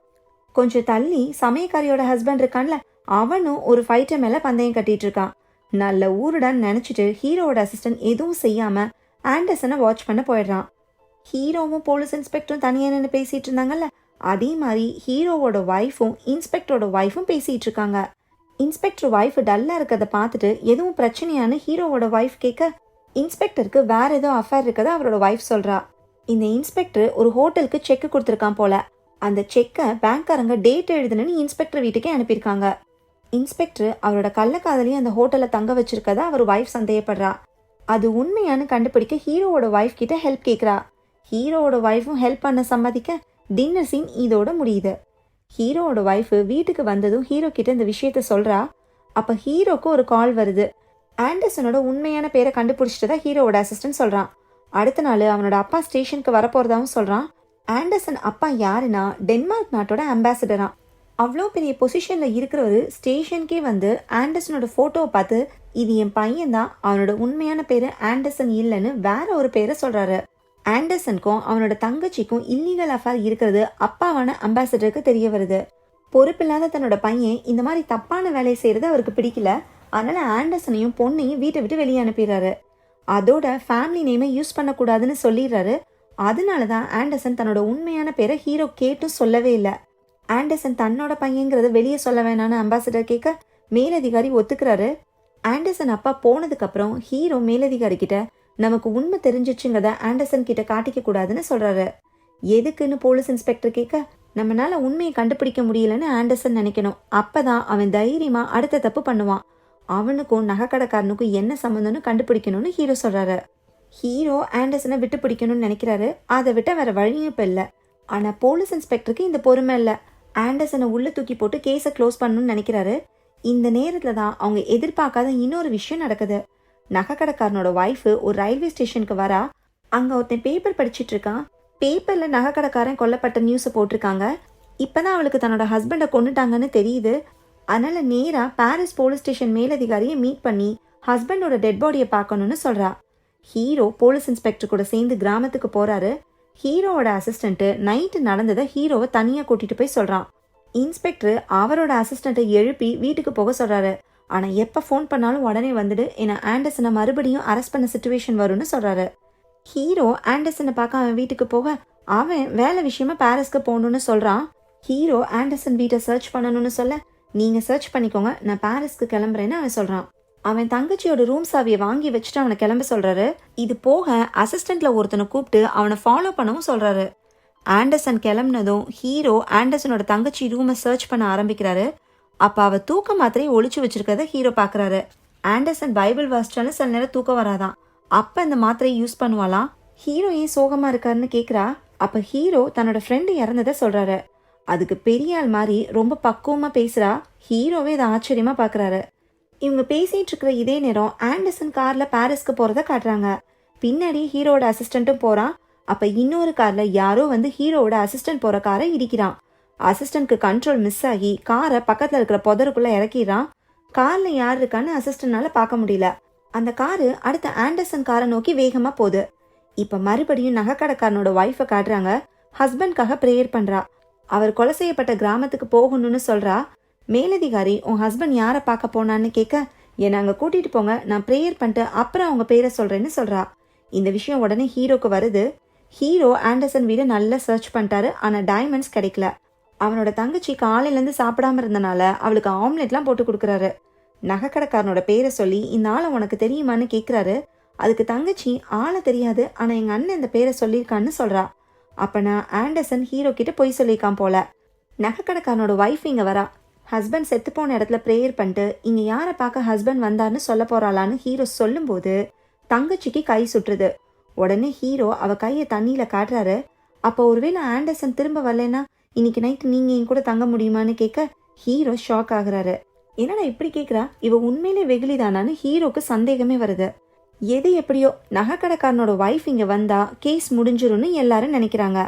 Speaker 1: கொஞ்சம் தள்ளி சமயக்காரியோட ஹஸ்பண்ட் இருக்கான்ல, அவனும் ஒரு ஃபைட்டர் மேல பந்தயம் கட்டிட்டு இருக்கான். நல்ல ஊருடான்னு நினைச்சிட்டு ஹீரோவோட அசிஸ்டன்ட் எதுவும் செய்யாம ஆண்டர்சனை வாட்ச் பண்ண போயிடுறான். ஹீரோவும் போலீஸ் இன்ஸ்பெக்டரும் தனியா நின்று பேசிட்டு இருந்தாங்கல்ல, அதே மாதிரி ஹீரோவோட ஒய்ஃபும் இன்ஸ்பெக்டரோட ஒய்ஃபும் பேசிட்டு இருக்காங்க. இன்ஸ்பெக்டர் ஒய்ஃப் டல்லா இருக்கிறத பார்த்துட்டு எதுவும் பிரச்சனையானு ஹீரோவோட ஒய்ஃப் கேட்க, இன்ஸ்பெக்டருக்கு வேற ஏதோ அஃபேர் இருக்கதா அவரோட ஒய்ஃப் சொல்றா. இந்த இன்ஸ்பெக்டர் ஒரு ஹோட்டலுக்கு செக் கொடுத்துருக்கான் போல. அந்த செக்கை பேங்க்காரங்க டேட் எழுதுன்னு இன்ஸ்பெக்டர் வீட்டுக்கே அனுப்பியிருக்காங்க. இன்ஸ்பெக்டர் அவரோட கள்ளக்காதலையும் அந்த ஹோட்டல்ல தங்க வச்சிருக்கதா அவர் ஒய்ஃப் சந்தேகப்படுறா. அது உண்மையானு கண்டுபிடிக்க ஹீரோவோட ஒய்ஃப் கிட்ட ஹெல்ப் கேட்குறா. ஹீரோவோட ஒய்ஃபும் ஹெல்ப் பண்ண சம்மதிக்க டின்னர் சீன் இதோட முடியுது. ஹீரோவோட ஒய்ஃப் வீட்டுக்கு வந்ததும் ஹீரோ கிட்ட இந்த விஷயத்த சொல்றா. அப்ப ஹீரோக்கு ஒரு கால் வருது. ஆண்டர்சனோட உண்மையான பேரை கண்டுபிடிச்சிட்டதா ஹீரோவோட அசிஸ்டன்ட் சொல்றான். அடுத்த நாள் அவனோட அப்பா ஸ்டேஷனுக்கு வரப்போறதாவும் சொல்றான். ஆண்டர்சன் அப்பா யாருன்னா டென்மார்க் நாட்டோட அம்பாசிடரா. அவ்வளோ பெரிய பொசிஷன்ல இருக்கிறவரு ஸ்டேஷனுக்கே வந்து ஆண்டர்சனோட போட்டோவை பார்த்து, இது என் பையன் தான், அவனோட உண்மையான பேரு ஆண்டர்சன் இல்லைன்னு வேற ஒரு பேரை சொல்றாரு. ஆண்டர்சனுக்கும் அவனோட தங்கச்சிக்கும் இல்லீகல் அஃபேர் இருக்கிறது அப்பாவான அம்பாசிடருக்கு தெரிய வருது. பொறுப்பில்லாத தன்னோட பையன் இந்த மாதிரி தப்பான வேலையை செய்யறது அவருக்கு பிடிக்கல. அதனால ஆண்டர்சனையும் பொண்ணையும் வீட்டை விட்டு வெளியே அனுப்பிடுறாரு. அதோட ஃபேமிலி நேமை யூஸ் பண்ணக்கூடாதுன்னு சொல்லிடுறாரு. அதனாலதான் ஆண்டர்சன் தன்னோட உண்மையான பேரை ஹீரோ கேட்டும் சொல்லவே இல்லை. ஆண்டர்சன் தன்னோட பையங்கிறத வெளியே சொல்ல வேணான்னு அம்பாசிடர் கேட்க மேலதிகாரி ஒத்துக்கிறாரு. ஆண்டர்சன் அப்பா போனதுக்கு அப்புறம் ஹீரோ மேலதிகாரி கிட்ட நமக்கு உண்மை தெரிஞ்சிச்சுங்கிறத ஆண்டர்சன் கிட்ட காட்டிக்க கூடாதுன்னு சொல்றாரு. எதுக்குன்னு போலீஸ் இன்ஸ்பெக்டர் கேட்க, நம்மளால உண்மையை கண்டுபிடிக்க முடியலன்னு ஆண்டர்சன் நினைக்கணும். அப்பதான் அவன் தைரியமா அடுத்த தப்பு பண்ணுவான். அவனுக்கும் நகைக்கடைக்காரனுக்கும் என்ன சம்மந்தம்னு கண்டுபிடிக்கணும்னு ஹீரோ சொல்றாரு. ஹீரோ ஆண்டர்சனை விட்டு பிடிக்கணும்னு நினைக்கிறாரு. அதை விட்ட வேற வழியும் இப்ப இல்ல. ஆனா போலீஸ் இன்ஸ்பெக்டருக்கு இந்த பொறுமை இல்ல. ஆண்டர்சனை உள்ள தூக்கி போட்டு கேஸை க்ளோஸ் பண்ணணும்னு நினைக்கிறாரு. இந்த நேரத்துல தான் அவங்க எதிர்பார்க்காத இன்னொரு விஷயம் நடக்குது. நகைக்கடைக்காரனோட ஒய்ஃப் ஒரு ரயில்வே ஸ்டேஷனுக்கு வரா. அங்க ஒருத்தன் பேப்பர் படிச்சுட்டு இருக்கான். பேப்பர்ல நகைக்கடைக்காரன் கொல்லப்பட்ட நியூஸை போட்டிருக்காங்க. இப்பதான் அவளுக்கு தன்னோட ஹஸ்பண்டை கொண்டுட்டாங்கன்னு தெரியுது. அதனால நேரா பாரிஸ் போலீஸ் ஸ்டேஷன் மேலதிகாரியை மீட் பண்ணி ஹஸ்பண்டோட டெட் பாடியை பார்க்கணும்னு சொல்றா. ஹீரோ போலீஸ் இன்ஸ்பெக்டர் கூட சேர்ந்து கிராமத்துக்கு போறாரு. ஹீரோவோட அசிஸ்டன்ட் நைட்டு நடந்ததை ஹீரோவை தனியா கூட்டிட்டு போய் சொல்றான். இன்ஸ்பெக்டர் அவரோட அசிஸ்டண்ட்டை எழுப்பி வீட்டுக்கு போக சொல்றாரு. ஆனா எப்ப ஃபோன் பண்ணாலும் உடனே வந்துடு, ஏன்னா ஆண்டர்சனை மறுபடியும் அரெஸ்ட் பண்ண சிச்சுவேஷன் வரும்னு சொல்றாரு. ஹீரோ ஆண்டர்சனை பார்க்க அவன் வீட்டுக்கு போக அவன் வேலை விஷயமா பாரிஸ்க்கு போகணும்னு சொல்றான். ஹீரோ ஆண்டர்சன் வீட்டை சர்ச் பண்ணணும்னு சொல்ல, நீங்க சர்ச் பண்ணிக்கோங்க, நான் பாரிஸ்க்கு கிளம்புறேன்னு அவன் சொல்றான். அவன் தங்கச்சியோட ரூம் சாவியை வாங்கி வச்சுட்டு அவனை கிளம்ப சொல்றாரு. இது போக அசிஸ்டன்ட்ல ஒருத்தனை கூப்பிட்டு அவனை ஃபாலோ பண்ணவும் சொல்றாரு. ஆண்டர்சன் கிளம்புனதும் ஹீரோ ஆண்டர்சனோட தங்கச்சி ரூமை சர்ச் பண்ண ஆரம்பிக்கிறாரு. அப்ப அவ தூக்க மாத்திரையை ஒளிச்சு வச்சிருக்கிறத ஹீரோ பாக்குறாரு. ஆண்டர்சன் பைபிள் வாசிச்சாலும் சில நேரம் தூக்கம் வராதான். அப்ப இந்த மாத்திரையை யூஸ் பண்ணுவாளாம். ஹீரோ ஏன் சோகமா இருக்காருன்னு கேக்குறா. அப்ப ஹீரோ தன்னோட ஃப்ரெண்டு இறந்ததை சொல்றாரு. அதுக்கு பெரிய ஆள் மாதிரி ரொம்ப பக்குவமா பேசுறா. ஹீரோவே இதை ஆச்சரியமா பாக்குறாரு. இவங்க பேசிட்டு இருக்கிற இதே நேரம் ஆண்டர்சன் கார்ல பாரிஸ்க்கு போறத காட்டுறாங்க. பின்னாடி ஹீரோட அசிஸ்டன்ட்டும் போறான். அப்ப இன்னொரு கார்ல யாரோ வந்து ஹீரோவோட அசிஸ்டன்ட் போற காரை இடிக்கிறான். அசிஸ்டன்ட்க்கு கண்ட்ரோல் மிஸ் ஆகி காரை பக்கத்துல இருக்கிற புதருக்குள்ள இறக்கிடுறான். கார்ல யார் இருக்கான்னு அசிஸ்டன்ட்னால பார்க்க முடியல. அந்த காரு அடுத்த ஆண்டர்சன் காரை நோக்கி வேகமா போகுது. இப்ப மறுபடியும் நகைக்கடைக்காரனோட ஒய்ஃபை காட்டுறாங்க. ஹஸ்பண்ட்காக பிரேயர் பண்றா. அவர் கொலை செய்யப்பட்ட கிராமத்துக்கு போகணும்னு சொல்றா. மேலதிகாரி உன் ஹஸ்பண்ட் யாரை பார்க்க போனான்னு கேட்க, என்னை அங்க கூட்டிட்டு போங்க, நான் பிரேயர் பண்ணிட்டு அப்புறம் அவங்க பேரை சொல்றேன்னு சொல்றா. இந்த விஷயம் உடனே ஹீரோக்கு வருது. ஹீரோ ஆண்டர்சன் வீடு நல்லா சர்ச் பண்ணிட்டாரு. ஆனா டைமண்ட்ஸ் கிடைக்கல. அவனோட தங்கச்சி காலையில இருந்து சாப்பிடாம இருந்தனால அவளுக்கு ஆம்லெட்லாம் போட்டு கொடுக்குறாரு. நகைக்கடைக்காரனோட பேரை சொல்லி இந்த ஆளை உனக்கு தெரியுமான்னு கேக்குறாரு. அதுக்கு தங்கச்சி ஆளை தெரியாது, ஆனா எங்க அண்ணன் இந்த பேரை சொல்லியிருக்கான்னு சொல்றா. அப்ப நான் ஆண்டர்சன் ஹீரோ கிட்ட பொய் சொல்லியிருக்கான் போல. நகைக்கடைக்காரனோட ஒய்ஃப் இங்க வரா. ஹஸ்பண்ட் செத்து போன இடத்துல பிரேயர் பண்ணிட்டு இங்க யாரை பார்க்க ஹஸ்பண்ட் வந்தார்னு சொல்ல போறாளான்னு ஹீரோ சொல்லும் போது தங்கச்சிக்கு கை சுற்றுது. உடனே ஹீரோ அவ கையை தண்ணியில காட்டுறாரு. அப்போ ஒருவேளை ஆண்டர்சன் திரும்ப வரலன்னா இன்னைக்கு நைட்டு நீங்க என் கூட தங்க முடியுமான்னு கேட்க ஹீரோ ஷாக் ஆகுறாரு. என்னடா இப்படி கேக்குறா, இவ உண்மையிலே வெகுளிதானான்னு ஹீரோக்கு சந்தேகமே வருது. எது எப்படியோ நகைக்கடைக்காரனோட ஒய்ஃப் இங்க வந்தா கேஸ் முடிஞ்சிரும்னு எல்லாரும் நினைக்கிறாங்க.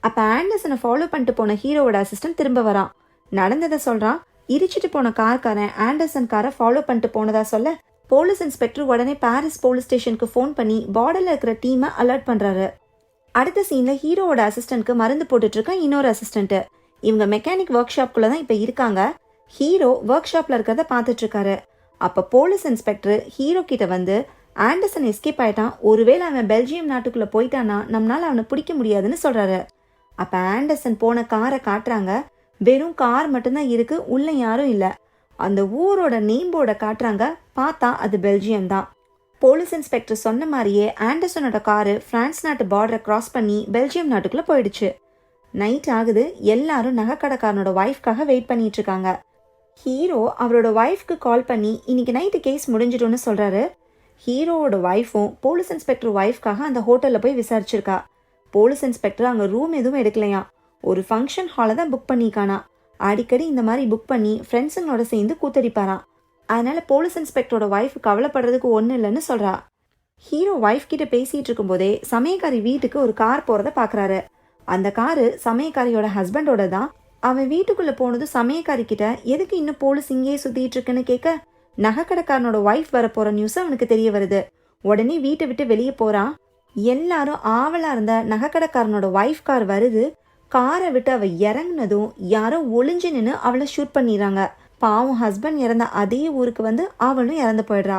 Speaker 1: அப்ப ஆண்டர்சனை ஃபாலோ பண்ணிட்டு போன ஹீரோவோட அசிஸ்டன்ட் திரும்ப வரான். நடந்ததை சொல்றான். இடிச்சிட்டு போன கார்காரன் ஆண்டர்சன் காரை ஃபாலோ பண்ணிட்டு போனதா சொல்ல போலீஸ் இன்ஸ்பெக்டர் உடனே பாரிஸ் போலீஸ் ஸ்டேஷனுக்கு ஃபோன் பண்ணி பார்டர்ல இருக்கிற டீமை அலர்ட் பண்றாரு. அடுத்த சீன்ல ஹீரோவோட அசிஸ்டன்ட்க்கு மருந்து போட்டுட்டு இருக்க இன்னொரு அசிஸ்டன்ட். இவங்க மெக்கானிக் ஒர்க் ஷாப்குள்ள தான் இப்ப இருக்காங்க. ஹீரோ ஒர்க் ஷாப்ல இருக்கிறத பார்த்துட்டு இருக்காரு. அப்ப போலீஸ் இன்ஸ்பெக்டர் ஹீரோ கிட்ட வந்து, ஆண்டர்சன் எஸ்கேப் ஆயிட்டான், ஒருவேளை அவன் பெல்ஜியம் நாட்டுக்குள்ள போயிட்டானா நம்மளால அவனை பிடிக்க முடியாதுன்னு சொல்றாரு. அப்ப ஆண்டர்சன் போன காரை காட்டுறாங்க. வெறும் கார் மட்டும்தான் இருக்கு, உள்ள யாரும் இல்ல. அந்த ஊரோட நேம் போர்டை காட்டுறாங்க. பார்த்தா அது பெல்ஜியம் தான். போலீஸ் இன்ஸ்பெக்டர் சொன்ன மாதிரியே ஆண்டர்சனோட காரு பிரான்ஸ் நாட்டு பார்டரை கிராஸ் பண்ணி பெல்ஜியம் நாட்டுக்குள்ள போயிடுச்சு. நைட் ஆகுது. எல்லாரும் நகைக்கடைக்காரனோட ஒய்ஃப்காக வெயிட் பண்ணிட்டு இருக்காங்க. ஹீரோ அவரோட ஒய்ஃப்க்கு கால் பண்ணி இன்னைக்கு நைட்டு கேஸ் முடிஞ்சிடும்னு சொல்றாரு. ஹீரோவோட ஒய்ஃபும் போலீஸ் இன்ஸ்பெக்டர் ஒய்ஃப்காக அந்த ஹோட்டல்ல போய் விசாரிச்சிருக்கா. போலீஸ் இன்ஸ்பெக்டர் அங்க ரூம் எதுவும் எடுக்கலையா, ஒரு ஃபங்க்ஷன் ஹாலை தான் புக் பண்ணிக்கானா. அடிக்கடி இந்த மாதிரி புக் பண்ணி ஃப்ரெண்ட்ஸுங்களோட சேர்ந்து கூத்தடிப்பாராம். அதனால போலீஸ் இன்ஸ்பெக்டரோட ஒய்ஃப் கவலைப்படுறதுக்கு ஒன்றும் இல்லைன்னு சொல்றா. ஹீரோ ஒய்ஃப் கிட்ட பேசிட்டு இருக்கும் போதே சமயக்காரி வீட்டுக்கு ஒரு கார் போறத பாக்குறாரு. அந்த காரு சமயக்காரியோட ஹஸ்பண்டோட தான். அவன் வீட்டுக்குள்ள போனதும் சமயக்காரி கிட்ட எதுக்கு இன்னும் போலீஸ் இங்கேயே சுத்திட்டு இருக்குன்னு கேட்க, நகைக்கடைக்காரனோட ஒய்ஃப் வர போற நியூஸ் அவனுக்கு தெரிய வருது. உடனே வீட்டை விட்டு வெளியே போறான். எல்லாரும் ஆவலா இருந்த நகைக்கடைக்காரனோட ஒய்ஃப் கார் வருது. காரை விட்டு அவ இறங்குனதும் யாரோ ஒளிஞ்சு நின்று அவளை ஷூட் பண்ணிடுறாங்க. பாவம் ஹஸ்பண்ட் இறந்த அதே ஊருக்கு வந்து அவளும் இறந்து போயிடுறா.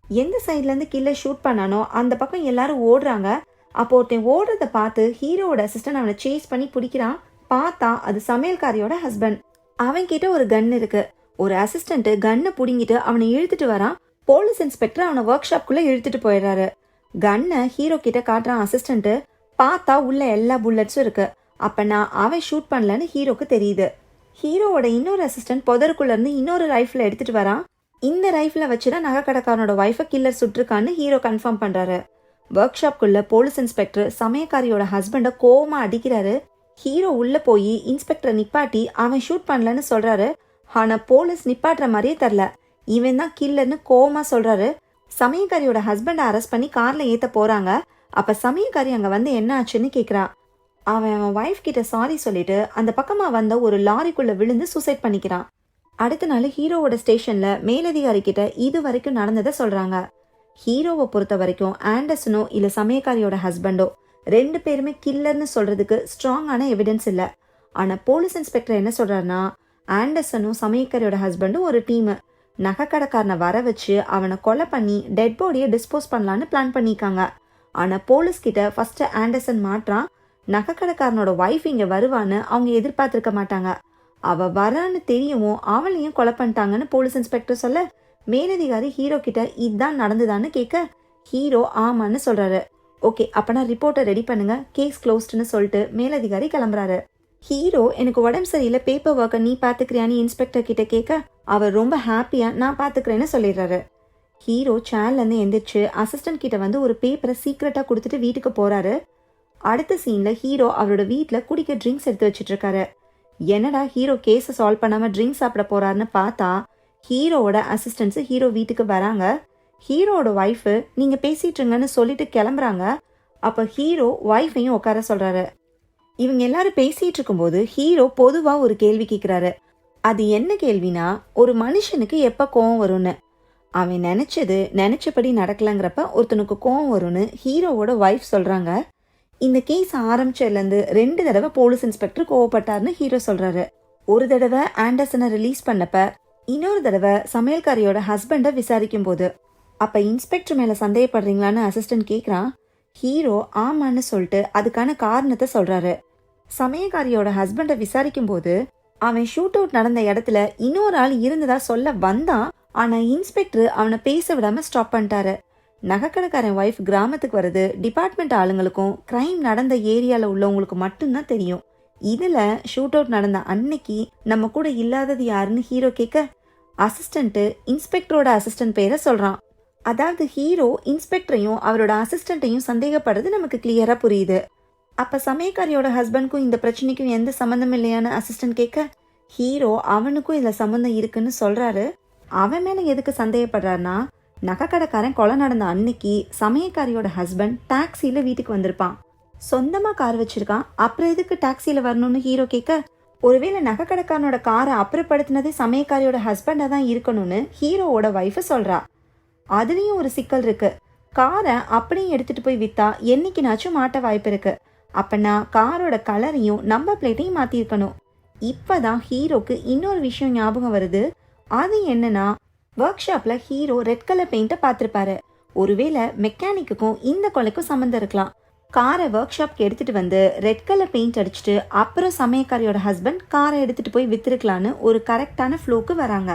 Speaker 1: எந்த சைட்ல இருந்து கில்ல ஷூட் பண்ணானோ அந்த பக்கம் எல்லாரும் ஓடுறாங்க. அப்போ ஒருத்தன் ஓடுறத பார்த்து ஹீரோவோட அசிஸ்டன்ட் அவனை சேஸ் பண்ணி பிடிக்கிறான். பார்த்தா அது சமையல்காரியோட ஹஸ்பண்ட். அவன் கிட்ட ஒரு கன் இருக்கு. ஒரு அசிஸ்டன்ட் கன்னை புடுங்கிட்டு அவனை இழுத்துட்டு வரான். போலீஸ் இன்ஸ்பெக்டர் அவனை ஒர்க் ஷாப்குள்ள இழுத்துட்டு போயிடுறாரு. கன்னை ஹீரோ கிட்ட காட்டுறான் அசிஸ்டன்ட். பார்த்தா உள்ள எல்லா புல்லட்ஸும் இருக்கு. அப்பனா அவன் ஷூட் பண்ணலன்னு ஹீரோக்கு தெரியுது. ஹீரோவோட இன்னொரு அசிஸ்டன்ட் புதருக்குள்ள இருந்து இன்னொரு ரைஃபிள் எடுத்துட்டு வரான். இந்த ரைஃபிளை வச்சுதான் நகைக்கடைக்காரனோட ஒய்ஃபை கில்லர் சுட்டிருக்கான்னு ஹீரோ கன்ஃபார்ம் பண்றாரு. ஒர்க் ஷாப்குள்ள போலீஸ் இன்ஸ்பெக்டர் சமயக்காரியோட ஹஸ்பண்ட கோவமா அடிக்கிறாரு. ஹீரோ உள்ள போய் இன்ஸ்பெக்டரை நிப்பாட்டி அவன் ஷூட் பண்ணலன்னு சொல்றாரு. ஆனா போலீஸ் நிப்பாட்டுற மாதிரியே தரல. இவன் தான் கில்லர்னு கோவமா சொல்றாரு. சமயக்காரியோட ஹஸ்பண்டை அரெஸ்ட் பண்ணி கார்ல ஏத்த போறாங்க. அப்ப சமயக்காரி அங்க வந்து என்ன ஆச்சுன்னு கேக்குறா. அவன் ஒய்ஃப் கிட்ட சாரி சொல்லிட்டு அந்த பக்கமா வந்த ஒரு லாரிக்குள்ள விழுந்து சூசைட் பண்ணிக்கிறான். அடுத்த நாள் ஹீரோவோட ஸ்டேஷன்ல மேலதிகாரி கிட்ட இது வரைக்கும் நடந்ததை சொல்றாங்க. ஹீரோவை பொறுத்த வரைக்கும் ஆண்டர்சனோ இல்ல சமயக்காரியோட ஹஸ்பண்டோ ரெண்டு பேருமே கில்லர்னு சொல்றதுக்கு ஸ்ட்ராங்கான எவிடன்ஸ் இல்ல. ஆனா போலீஸ் இன்ஸ்பெக்டர் என்ன சொல்றாருன்னா, ஆண்டர்சனும் சமயக்காரியோட ஹஸ்பண்டும் ஒரு டீம். நகைக்கடைக்காரனை வர வச்சு அவனை கொலை பண்ணி டெட் பாடியை டிஸ்போஸ் பண்ணலான்னு பிளான் பண்ணிக்காங்க. ஆனா போலீஸ் கிட்ட ஃபர்ஸ்ட் ஆண்டர்சன் மாட்டான். நகைக்கடைக்காரனோட ஒய்ஃப் இங்க வருவான்னு அவங்க எதிர்பார்த்திருக்க மாட்டாங்க. அவ வரான்னு தெரியவும் அவளையும் கொலை பண்ணிட்டாங்கன்னு போலீஸ் இன்ஸ்பெக்டர் சொல்ல, மேலதிகாரி ஹீரோ கிட்ட இதுதான் நடந்துதான்னு கேட்க ஹீரோ ஆமான்னு சொல்றாரு. ஓகே, அப்பனா ரிப்போர்ட்டை ரெடி பண்ணுங்க, கேஸ் க்ளோஸ்டுன்னு சொல்லிட்டு மேலதிகாரி கிளம்புறாரு. ஹீரோ எனக்கு உடம்பு சரியில்லை, பேப்பர் ஒர்க்கை நீ பாத்துக்கிறியான்னு இன்ஸ்பெக்டர் கிட்ட கேட்க அவர் ரொம்ப ஹாப்பியா நான் பாத்துக்கிறேன்னு சொல்லிடுறாரு. ஹீரோ சேர்ல இருந்து எந்திரிச்சு அசிஸ்டன்ட் கிட்ட வந்து ஒரு பேப்பரை சீக்கிரட்டா கொடுத்துட்டு வீட்டுக்கு போறாரு. அடுத்த சீன்ல ஹீரோ அவரோட வீட்டுல குடிக்க ட்ரிங்க்ஸ் எடுத்து வச்சிட்டு இருக்காரு. என்னடா ஹீரோ கேஸை சால்வ் பண்ணாம ட்ரிங்க்ஸ் சாப்பிட போறாருன்னு பார்த்தா ஹீரோவோட அசிஸ்டன்ஸ் ஹீரோ வீட்டுக்கு வராங்க. ஹீரோவோட ஒய்ஃப் நீங்க பேசிட்டு இருங்கன்னு சொல்லிட்டு கிளம்புறாங்க. அப்ப ஹீரோ ஒய்ஃபையும் உட்கார சொல்றாரு. இவங்க எல்லாரும் பேசிட்டு இருக்கும்போது ஹீரோ பொதுவா ஒரு கேள்வி கேட்கிறாரு. அது என்ன கேள்வினா, ஒரு மனுஷனுக்கு எப்ப கோவம் வரும்னு. அவன் நினைச்சபடி நடக்கலங்கிறப்ப ஒருத்தனுக்கு கோவம் வரும்னு ஹீரோவோட ஒய்ஃப் சொல்றாங்க. இந்த கேஸ் ஆரம்பிச்சதுல இருந்து 2 தடவை போலீஸ் இன்ஸ்பெக்டர் கோவப்பட்டார்னு ஹீரோ சொல்றாரு. ஒரு தடவை ஆண்டர்சனை ரிலீஸ் பண்ணப்ப, இன்னொரு தடவை சமையல்காரியோட ஹஸ்பண்ட விசாரிக்கும் போது. அப்ப இன்ஸ்பெக்டர் மேல சந்தேகப்படுறீங்களான்னு அசிஸ்டன்ட் கேக்குறான். ஹீரோ ஆமான்னு சொல்லிட்டு அதுக்கான காரணத்தை சொல்றாரு. சமையல்காரியோட ஹஸ்பண்ட விசாரிக்கும் போது அவன் ஷூட் அவுட் நடந்த இடத்துல இன்னொரு ஆள் இருந்ததா சொல்ல வந்தான். ஆனா இன்ஸ்பெக்டர் அவனை பேச விடாம ஸ்டாப் பண்ணிட்டாரு. நகைக்கடைக்காரன் ஒய்ஃப் கிராமத்துக்கு வருது டிபார்ட்மெண்ட் ஆளுங்களுக்கும் கிரைம் நடந்த ஏரியால உள்ளவங்களுக்கு மட்டும்தான் தெரியும். இதுல ஷூட் அவுட் நடந்த அன்னைக்கு நம்ம கூட இல்லாதது யாருன்னு ஹீரோ கேட்க, அசிஸ்டன்ட் இன்ஸ்பெக்டரோட அசிஸ்டன்ட் பேரை சொல்றான். அதாவது ஹீரோ இன்ஸ்பெக்டரையும் அவரோட அசிஸ்டன்ட்டையும் சந்தேகப்படுறது நமக்கு கிளியரா புரியுது. அப்ப சமயக்காரியோட ஹஸ்பண்ட்க்கும் இந்த பிரச்சனைக்கும் எந்த சம்பந்தம் இல்லையான்னு அசிஸ்டன்ட் கேட்க, ஹீரோ அவனுக்கும் இதுல சம்பந்தம் இருக்குன்னு சொல்றாரு. அவன் மேல எதுக்கு சந்தேகப்படுறாருன்னா, நகைக்கடைக்காரன் கொலை நடந்த அன்னைக்கு சமயக்காரியோட ஹஸ்பண்ட் டாக்ஸில வீட்டுக்கு வந்திருப்பான். சொந்தமா கார் வச்சிருக்கான், அப்புறம் எதுக்கு டாக்ஸில வரணும்னு ஹீரோ கேட்க, ஒருவேளை நகைக்கடைக்காரனோட காரை அப்புறப்படுத்தினது சமயக்காரியோட ஹஸ்பண்டா தான் இருக்கணும்னு ஹீரோவோட ஒய்ஃப் சொல்றா. அதுலயும் ஒரு சிக்கல் இருக்கு. காரை அப்படியும் எடுத்துட்டு போய் வித்தா என்னைக்குனாச்சும் மாட்ட வாய்ப்பு இருக்கு. அப்பனா காரோட கலரையும் நம்பர் பிளேட்டையும் மாத்திருக்கணும். இப்பதான் ஹீரோக்கு இன்னொரு விஷயம் ஞாபகம் வருது. அது என்னன்னா, ஒர்க் ஷாப்ல ஹீரோ ரெட் கலர் பெயிண்ட பார்த்திருப்பாரு. ஒருவேளை மெக்கானிக்குக்கும் இந்த கொலைக்கும் சம்மந்தம் இருக்கலாம். காரை ஒர்க் ஷாப்க்கு எடுத்துட்டு வந்து ரெட் கலர் பெயிண்ட் அடிச்சுட்டு அப்புறம் சமயக்காரியோட ஹஸ்பண்ட் காரை எடுத்துட்டு போய் வித்திருக்கலான்னு ஒரு கரெக்டான ஃப்ளோக்கு வராங்க.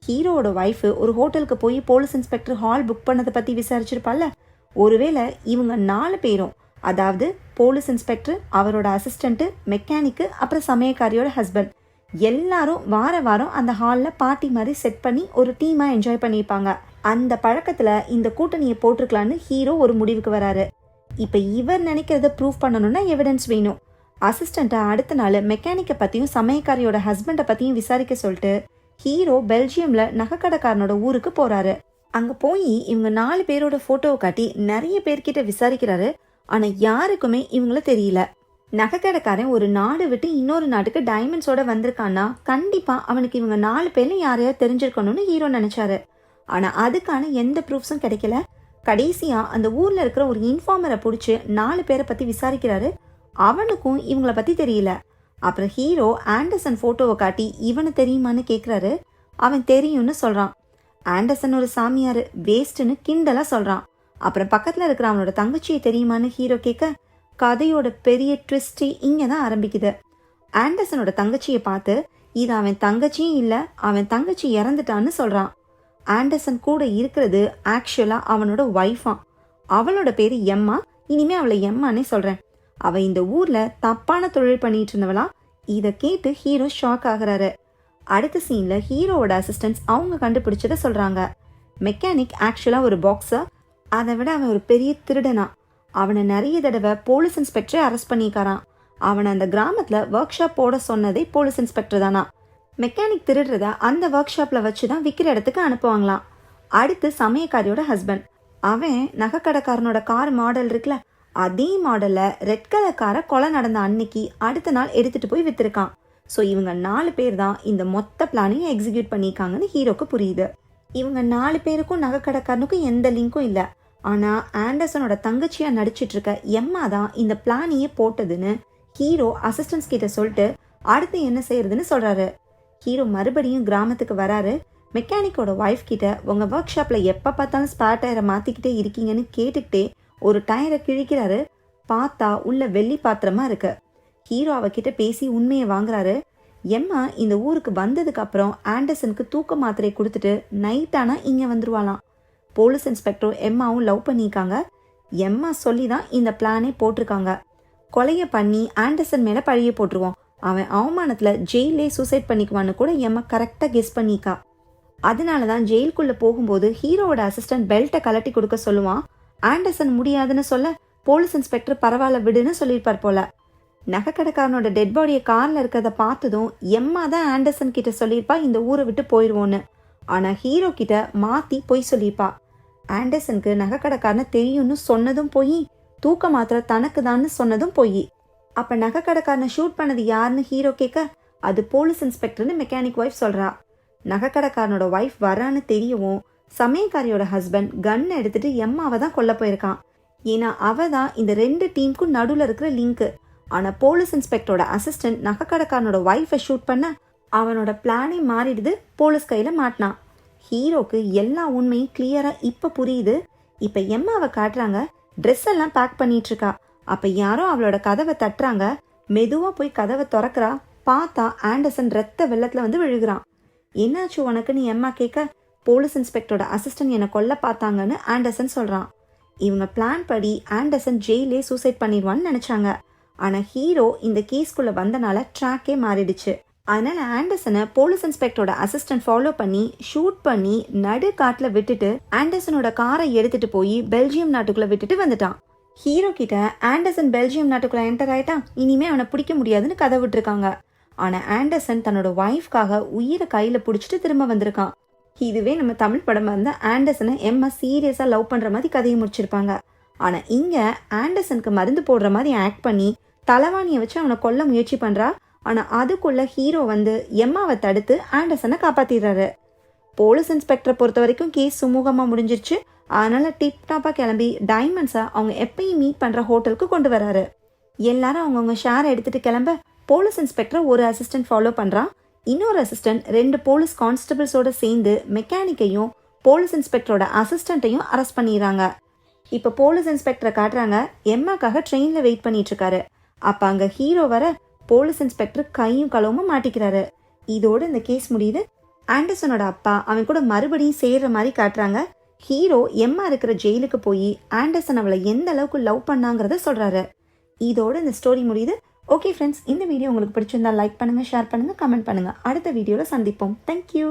Speaker 1: ஹீரோவோட ஒய்ஃபு ஒரு ஹோட்டலுக்கு போய் போலீஸ் இன்ஸ்பெக்டர் ஹால் புக் பண்ணதை பற்றி விசாரிச்சிருப்பால. ஒருவேளை இவங்க 4 பேரும், அதாவது போலீஸ் இன்ஸ்பெக்டர், அவரோட அசிஸ்டண்ட்டு, மெக்கானிக்கு, அப்புறம் சமயக்காரியோட ஹஸ்பண்ட் எல்லாரும் வார வாரம் அந்த ஹாலில் பார்ட்டி மாதிரி செட் பண்ணி ஒரு டீமாக என்ஜாய் பண்ணியிருப்பாங்க. அந்த பழக்கத்தில் இந்த கூட்டணியை போட்டிருக்கலான்னு ஹீரோ ஒரு முடிவுக்கு வராரு. இப்போ இவர் நினைக்கிறத ப்ரூவ் பண்ணணும்னா எவிடன்ஸ் வேணும். அசிஸ்டண்ட்டை அடுத்த நாள் மெக்கானிக்கை பற்றியும் சமயக்காரியோட ஹஸ்பண்டை பற்றியும் விசாரிக்க சொல்லிட்டு ஹீரோ பெல்ஜியம்ல நகைக்கடைக்காரனோட ஊருக்கு போறாரு. அங்க போய் இவங்க 4 பேரோட போட்டோவை காட்டி நிறைய பேர்கிட்ட விசாரிக்கிறாரு. ஆனா யாருக்குமே இவங்கள தெரியல. நகைக்கடைக்காரன் ஒரு நாடு விட்டு இன்னொரு நாட்டுக்கு டைமண்ட்ஸோட வந்திருக்கான்னா கண்டிப்பா அவனுக்கு இவங்க 4 பேர்ல யாரையாவது தெரிஞ்சிருக்கணும்னு ஹீரோ நினைச்சாரு. ஆனா அதுக்கான எந்த ப்ரூஃப்ஸும் கிடைக்கல. கடைசியா அந்த ஊர்ல இருக்கிற ஒரு இன்ஃபார்மரை பிடிச்சி 4 பேரை பத்தி விசாரிக்கிறாரு. அவனுக்கும் இவங்கள பத்தி தெரியல. அப்புறம் ஹீரோ ஆண்டர்சன் போட்டோவை காட்டி இவனை தெரியுமான்னு கேட்குறாரு. அவன் தெரியும்னு சொல்றான். ஆண்டர்சன் ஒரு சாமியாரு, வேஸ்ட்னு கிண்டலா சொல்றான். அப்புறம் பக்கத்துல இருக்கிற அவனோட தங்கச்சியை தெரியுமான்னு ஹீரோ கேட்க கதையோட பெரிய ட்விஸ்ட் இங்கே தான் ஆரம்பிக்குது. ஆண்டர்சனோட தங்கச்சியை பார்த்து இது அவன் தங்கச்சியும் இல்லை, அவன் தங்கச்சி இறந்துட்டான்னு சொல்றான். ஆண்டர்சன் கூட இருக்கிறது ஆக்சுவலா அவனோட ஒய்ஃபா. அவளோட பேரு எம்மா. இனிமே அவளை எம்மானே சொல்றேன். அவ இந்த ஊர்ல தப்பான தொழில் பண்ணிட்டு இருந்தவளா. இதை கேட்டு ஹீரோ ஷாக் ஆகுறாரு. அடுத்த சீன்ல ஹீரோவோட அசிஸ்டன்ட்ஸ் அவங்க கண்டுபிடிச்சத சொல்றாங்க. மெக்கானிக் ஆக்சுவலா ஒரு பாக்ஸர், அதை விட அவன் ஒரு பெரிய திருடனா. அவனை நிறைய தடவை போலீஸ் இன்ஸ்பெக்டரை அரெஸ்ட் பண்ணிக்காரான். அவனை அந்த கிராமத்துல ஒர்க் ஷாப் போட சொன்னதே போலீஸ் இன்ஸ்பெக்டர் தானா. மெக்கானிக் திருடுறத அந்த ஒர்க் ஷாப்ல வச்சுதான் விற்கிற இடத்துக்கு அனுப்புவாங்களாம். அடுத்து சமயக்காரியோட ஹஸ்பண்ட், அவன் நகைக்கடைக்காரனோட கார் மாடல் இருக்குல்ல, அதே மாடல்ல ரெட் கலர் காரை கொலை நடந்த அன்னைக்கு அடுத்த நாள் எடுத்துட்டு போய் வித்திருக்கான். ஸோ இவங்க 4 பேர் தான் இந்த மொத்த பிளானையும் எக்ஸிக்யூட் பண்ணியிருக்காங்கன்னு ஹீரோக்கு புரியுது. இவங்க 4 பேருக்கும் நகைக்கடைக்காரனுக்கும் எந்த லிங்க்கும் இல்லை. ஆனா ஆண்டர்சனோட தங்கச்சியா நடிச்சிட்டு இருக்க எம்மா தான் இந்த பிளானையே போட்டதுன்னு ஹீரோ அசிஸ்டன்ஸ் கிட்ட சொல்லிட்டு அடுத்து என்ன செய்யறதுன்னு சொல்றாரு. ஹீரோ மறுபடியும் கிராமத்துக்கு வராரு. மெக்கானிக்கோட ஒய்ஃப் கிட்ட உங்க ஒர்க் ஷாப்ல எப்ப பார்த்தாலும் ஸ்பேர் டயரை மாத்திக்கிட்டே இருக்கீங்கன்னு கேட்டுக்கிட்டே ஒரு டயரை கிழிக்கிறாரு. பார்த்தா உள்ள வெள்ளி பாத்திரமா இருக்கு. ஹீரோ அவகிட்ட பேசி உண்மையை வாங்குறாரு. எம்மா இந்த ஊருக்கு வந்ததுக்கு அப்புறம் ஆண்டர்சனுக்கு தூக்க மாத்திரை கொடுத்துட்டு நைட் ஆனா இங்க வந்துருவாளாம். போலீஸ் இன்ஸ்பெக்டரும் எம்மாவும் லவ் பண்ணியிருக்காங்க. எம்மா சொல்லி தான் இந்த பிளானே போட்டிருக்காங்க. கொலையை பண்ணி ஆண்டர்சன் மேல பழிய போட்டுருவோம், அவன் அவமானத்துல ஜெயிலே சூசைட் பண்ணிக்குவான்னு கூட எம்மா கரெக்டா கெஸ் பண்ணிக்கா. அதனாலதான் ஜெயிலுக்குள்ள போகும்போது ஹீரோவோட அசிஸ்டன்ட் பெல்ட்டை கலட்டி கொடுக்க சொல்லுவான். ஆண்டர்சன் முடியாதுன்னு சொல்ல போலீஸ் இன்ஸ்பெக்டர் பரவாயில்ல விடுன்னு சொல்லியிருப்பார் போல. நகைக்கடைக்காரனோட டெட் பாடியை கார்ல இருக்கிறத பார்த்ததும் எம்மா தான் ஆண்டர்சன் கிட்ட சொல்லியிருப்பா இந்த ஊரை விட்டு போயிடுவோன்னு. ஆனா ஹீரோ கிட்ட மாத்தி பொய் சொல்லியிருப்பா. ஆண்டர்சனுக்கு நகைக்கடைக்காரனை தெரியும்னு சொன்னதும் போய், தூக்க மாத்திரை தனக்கு தான்னு சொன்னதும் போய். அப்ப நகைக்கடைக்காரனை ஷூட் பண்ணது யாருன்னு ஹீரோ கேட்க அது போலீஸ் இன்ஸ்பெக்டர்னு மெக்கானிக் ஒய்ஃப் சொல்றா. நகைக்கடைக்காரனோட ஒய்ஃப் வரான்னு தெரியவும் சமயக்காரியோட ஹஸ்பண்ட் கன் எடுத்துட்டு எம்மாவை தான் கொல்ல போயிருக்கான். ஏன்னா அவ தான் இந்த 2 டீமுக்கும் நடுவில் இருக்கிற லிங்க். ஆனா போலீஸ் இன்ஸ்பெக்டரோட அசிஸ்டன்ட் நகைக்கடைக்காரனோட ஒய்ஃபை ஷூட் பண்ண அவனோட பிளானே மாறிடுது. போலீஸ் கையில மாட்டினான். ஹீரோக்கு எல்லா உண்மையும் கிளியரா இப்ப புரியுது. இப்ப எம்மாவை காட்டுறாங்க. ட்ரெஸ் எல்லாம் பேக் பண்ணிட்டு இருக்கா. அப்ப யாரோ அவளோட கதவை தட்டுறாங்க. மெதுவா போய் கதவை திறக்கிறா. பார்த்தா ஆண்டர்சன் ரத்த வெள்ளத்துல வந்து விழுகிறான். என்னாச்சு உனக்குன்னு எம்மா கேட்க போலீஸ் இன்ஸ்பெக்டரோட அசிஸ்டன்ட் என்னை கொல்ல பார்த்தாங்கன்னு ஆண்டர்சன் சொல்றான். இவங்க பிளான் படி ஆண்டர்சன் ஜெயிலே சூசைட் பண்ணிடுவான்னு நினைச்சாங்க. ஆனா ஹீரோ இந்த கேஸ்குள்ள வந்தனால ட்ராக்கே மாறிடுச்சு. அதனால ஆண்டர்சனை போலீஸ் இன்ஸ்பெக்டரோட அசிஸ்டன்ட் ஃபாலோ பண்ணி ஷூட் பண்ணி நடு காட்டுல விட்டுட்டு ஆண்டர்சனோட காரை எடுத்துட்டு போய் பெல்ஜியம் நாட்டுக்குள்ள விட்டுட்டு வந்துட்டான். ஹீரோ கிட்ட ஆண்டர்சன் பெல்ஜியம் நாட்டுக்குள்ள என்டர் ஆயிட்டான், இனிமே அவனை பிடிக்க முடியாதுன்னு கதை விட்டுருக்காங்க. ஆனா ஆண்டர்சன் தன்னோட ஒய்ஃப்காக உயிரை கையில புடிச்சிட்டு திரும்ப வந்திருக்கான். இதுவே நம்ம தமிழ் படமா இருந்தா ஆண்டர்சனை எம்மா சீரியஸா லவ் பண்ற மாதிரி கதையை முடிச்சிருப்பாங்க. ஆனா இங்க ஆண்டர்சனுக்கு மருந்து போடுற மாதிரி ஆக்ட் பண்ணி தலைவாணியை வச்சு அவனை கொல்ல முயற்சி பண்றா. ஆனா அதுக்குள்ள ஹீரோ வந்து எம்மாவை தடுத்து ஆண்டர்சனை காப்பாத்திடுறாரு. போலீஸ் இன்ஸ்பெக்டரை பொறுத்த வரைக்கும் கேஸ் சுமூகமா முடிஞ்சிருச்சு. அதனால டிப் டாப்பா கிளம்பி டைமண்ட்ஸை அவங்க எப்பயும் மீட் பண்ற ஹோட்டலுக்கு கொண்டு வராரு. எல்லாரும் அவங்கவுங்க ஷேர் எடுத்துட்டு கிளம்ப போலீஸ் இன்ஸ்பெக்டர் ஒரு அசிஸ்டன்ட் ஃபாலோ பண்றான். இன்னொரு அசிஸ்டன்ட் 2 போலீஸ் கான்ஸ்டபிள்ஸோட சேர்ந்து மெக்கானிக்கையும் போலீஸ் இன்ஸ்பெக்டரோட அசிஸ்டண்ட்டையும் அரெஸ்ட் பண்ணிடுறாங்க. இப்போ போலீஸ் இன்ஸ்பெக்டரை காட்டுறாங்க. எம்மாக்காக ட்ரெயின்ல வெயிட் பண்ணிட்டு இருக்காரு. அப்ப அங்க ஹீரோ வர போலீஸ் இன்ஸ்பெக்டர் கையும் களவுமா மாட்டிக்கிறாரு. இதோட இந்த கேஸ் முடியுது. ஆண்டர்சனோட அப்பா அவன் கூட மறுபடியும் சேர்ற மாதிரி காட்டுறாங்க. ஹீரோ எம்மா இருக்கிற ஜெயிலுக்கு போய் ஆண்டர்சன் அவளை எந்த அளவுக்கு லவ் பண்ணாங்கிறத சொல்றாரு. இதோட இந்த ஸ்டோரி முடியுது. ஓகே ஃப்ரெண்ட்ஸ், இந்த வீடியோ உங்களுக்கு பிடிச்சிருந்தா லைக் பண்ணுங்க, ஷேர் பண்ணுங்க, கமெண்ட் பண்ணுங்க. அடுத்த வீடியோல சந்திப்போம். தேங்க்யூ.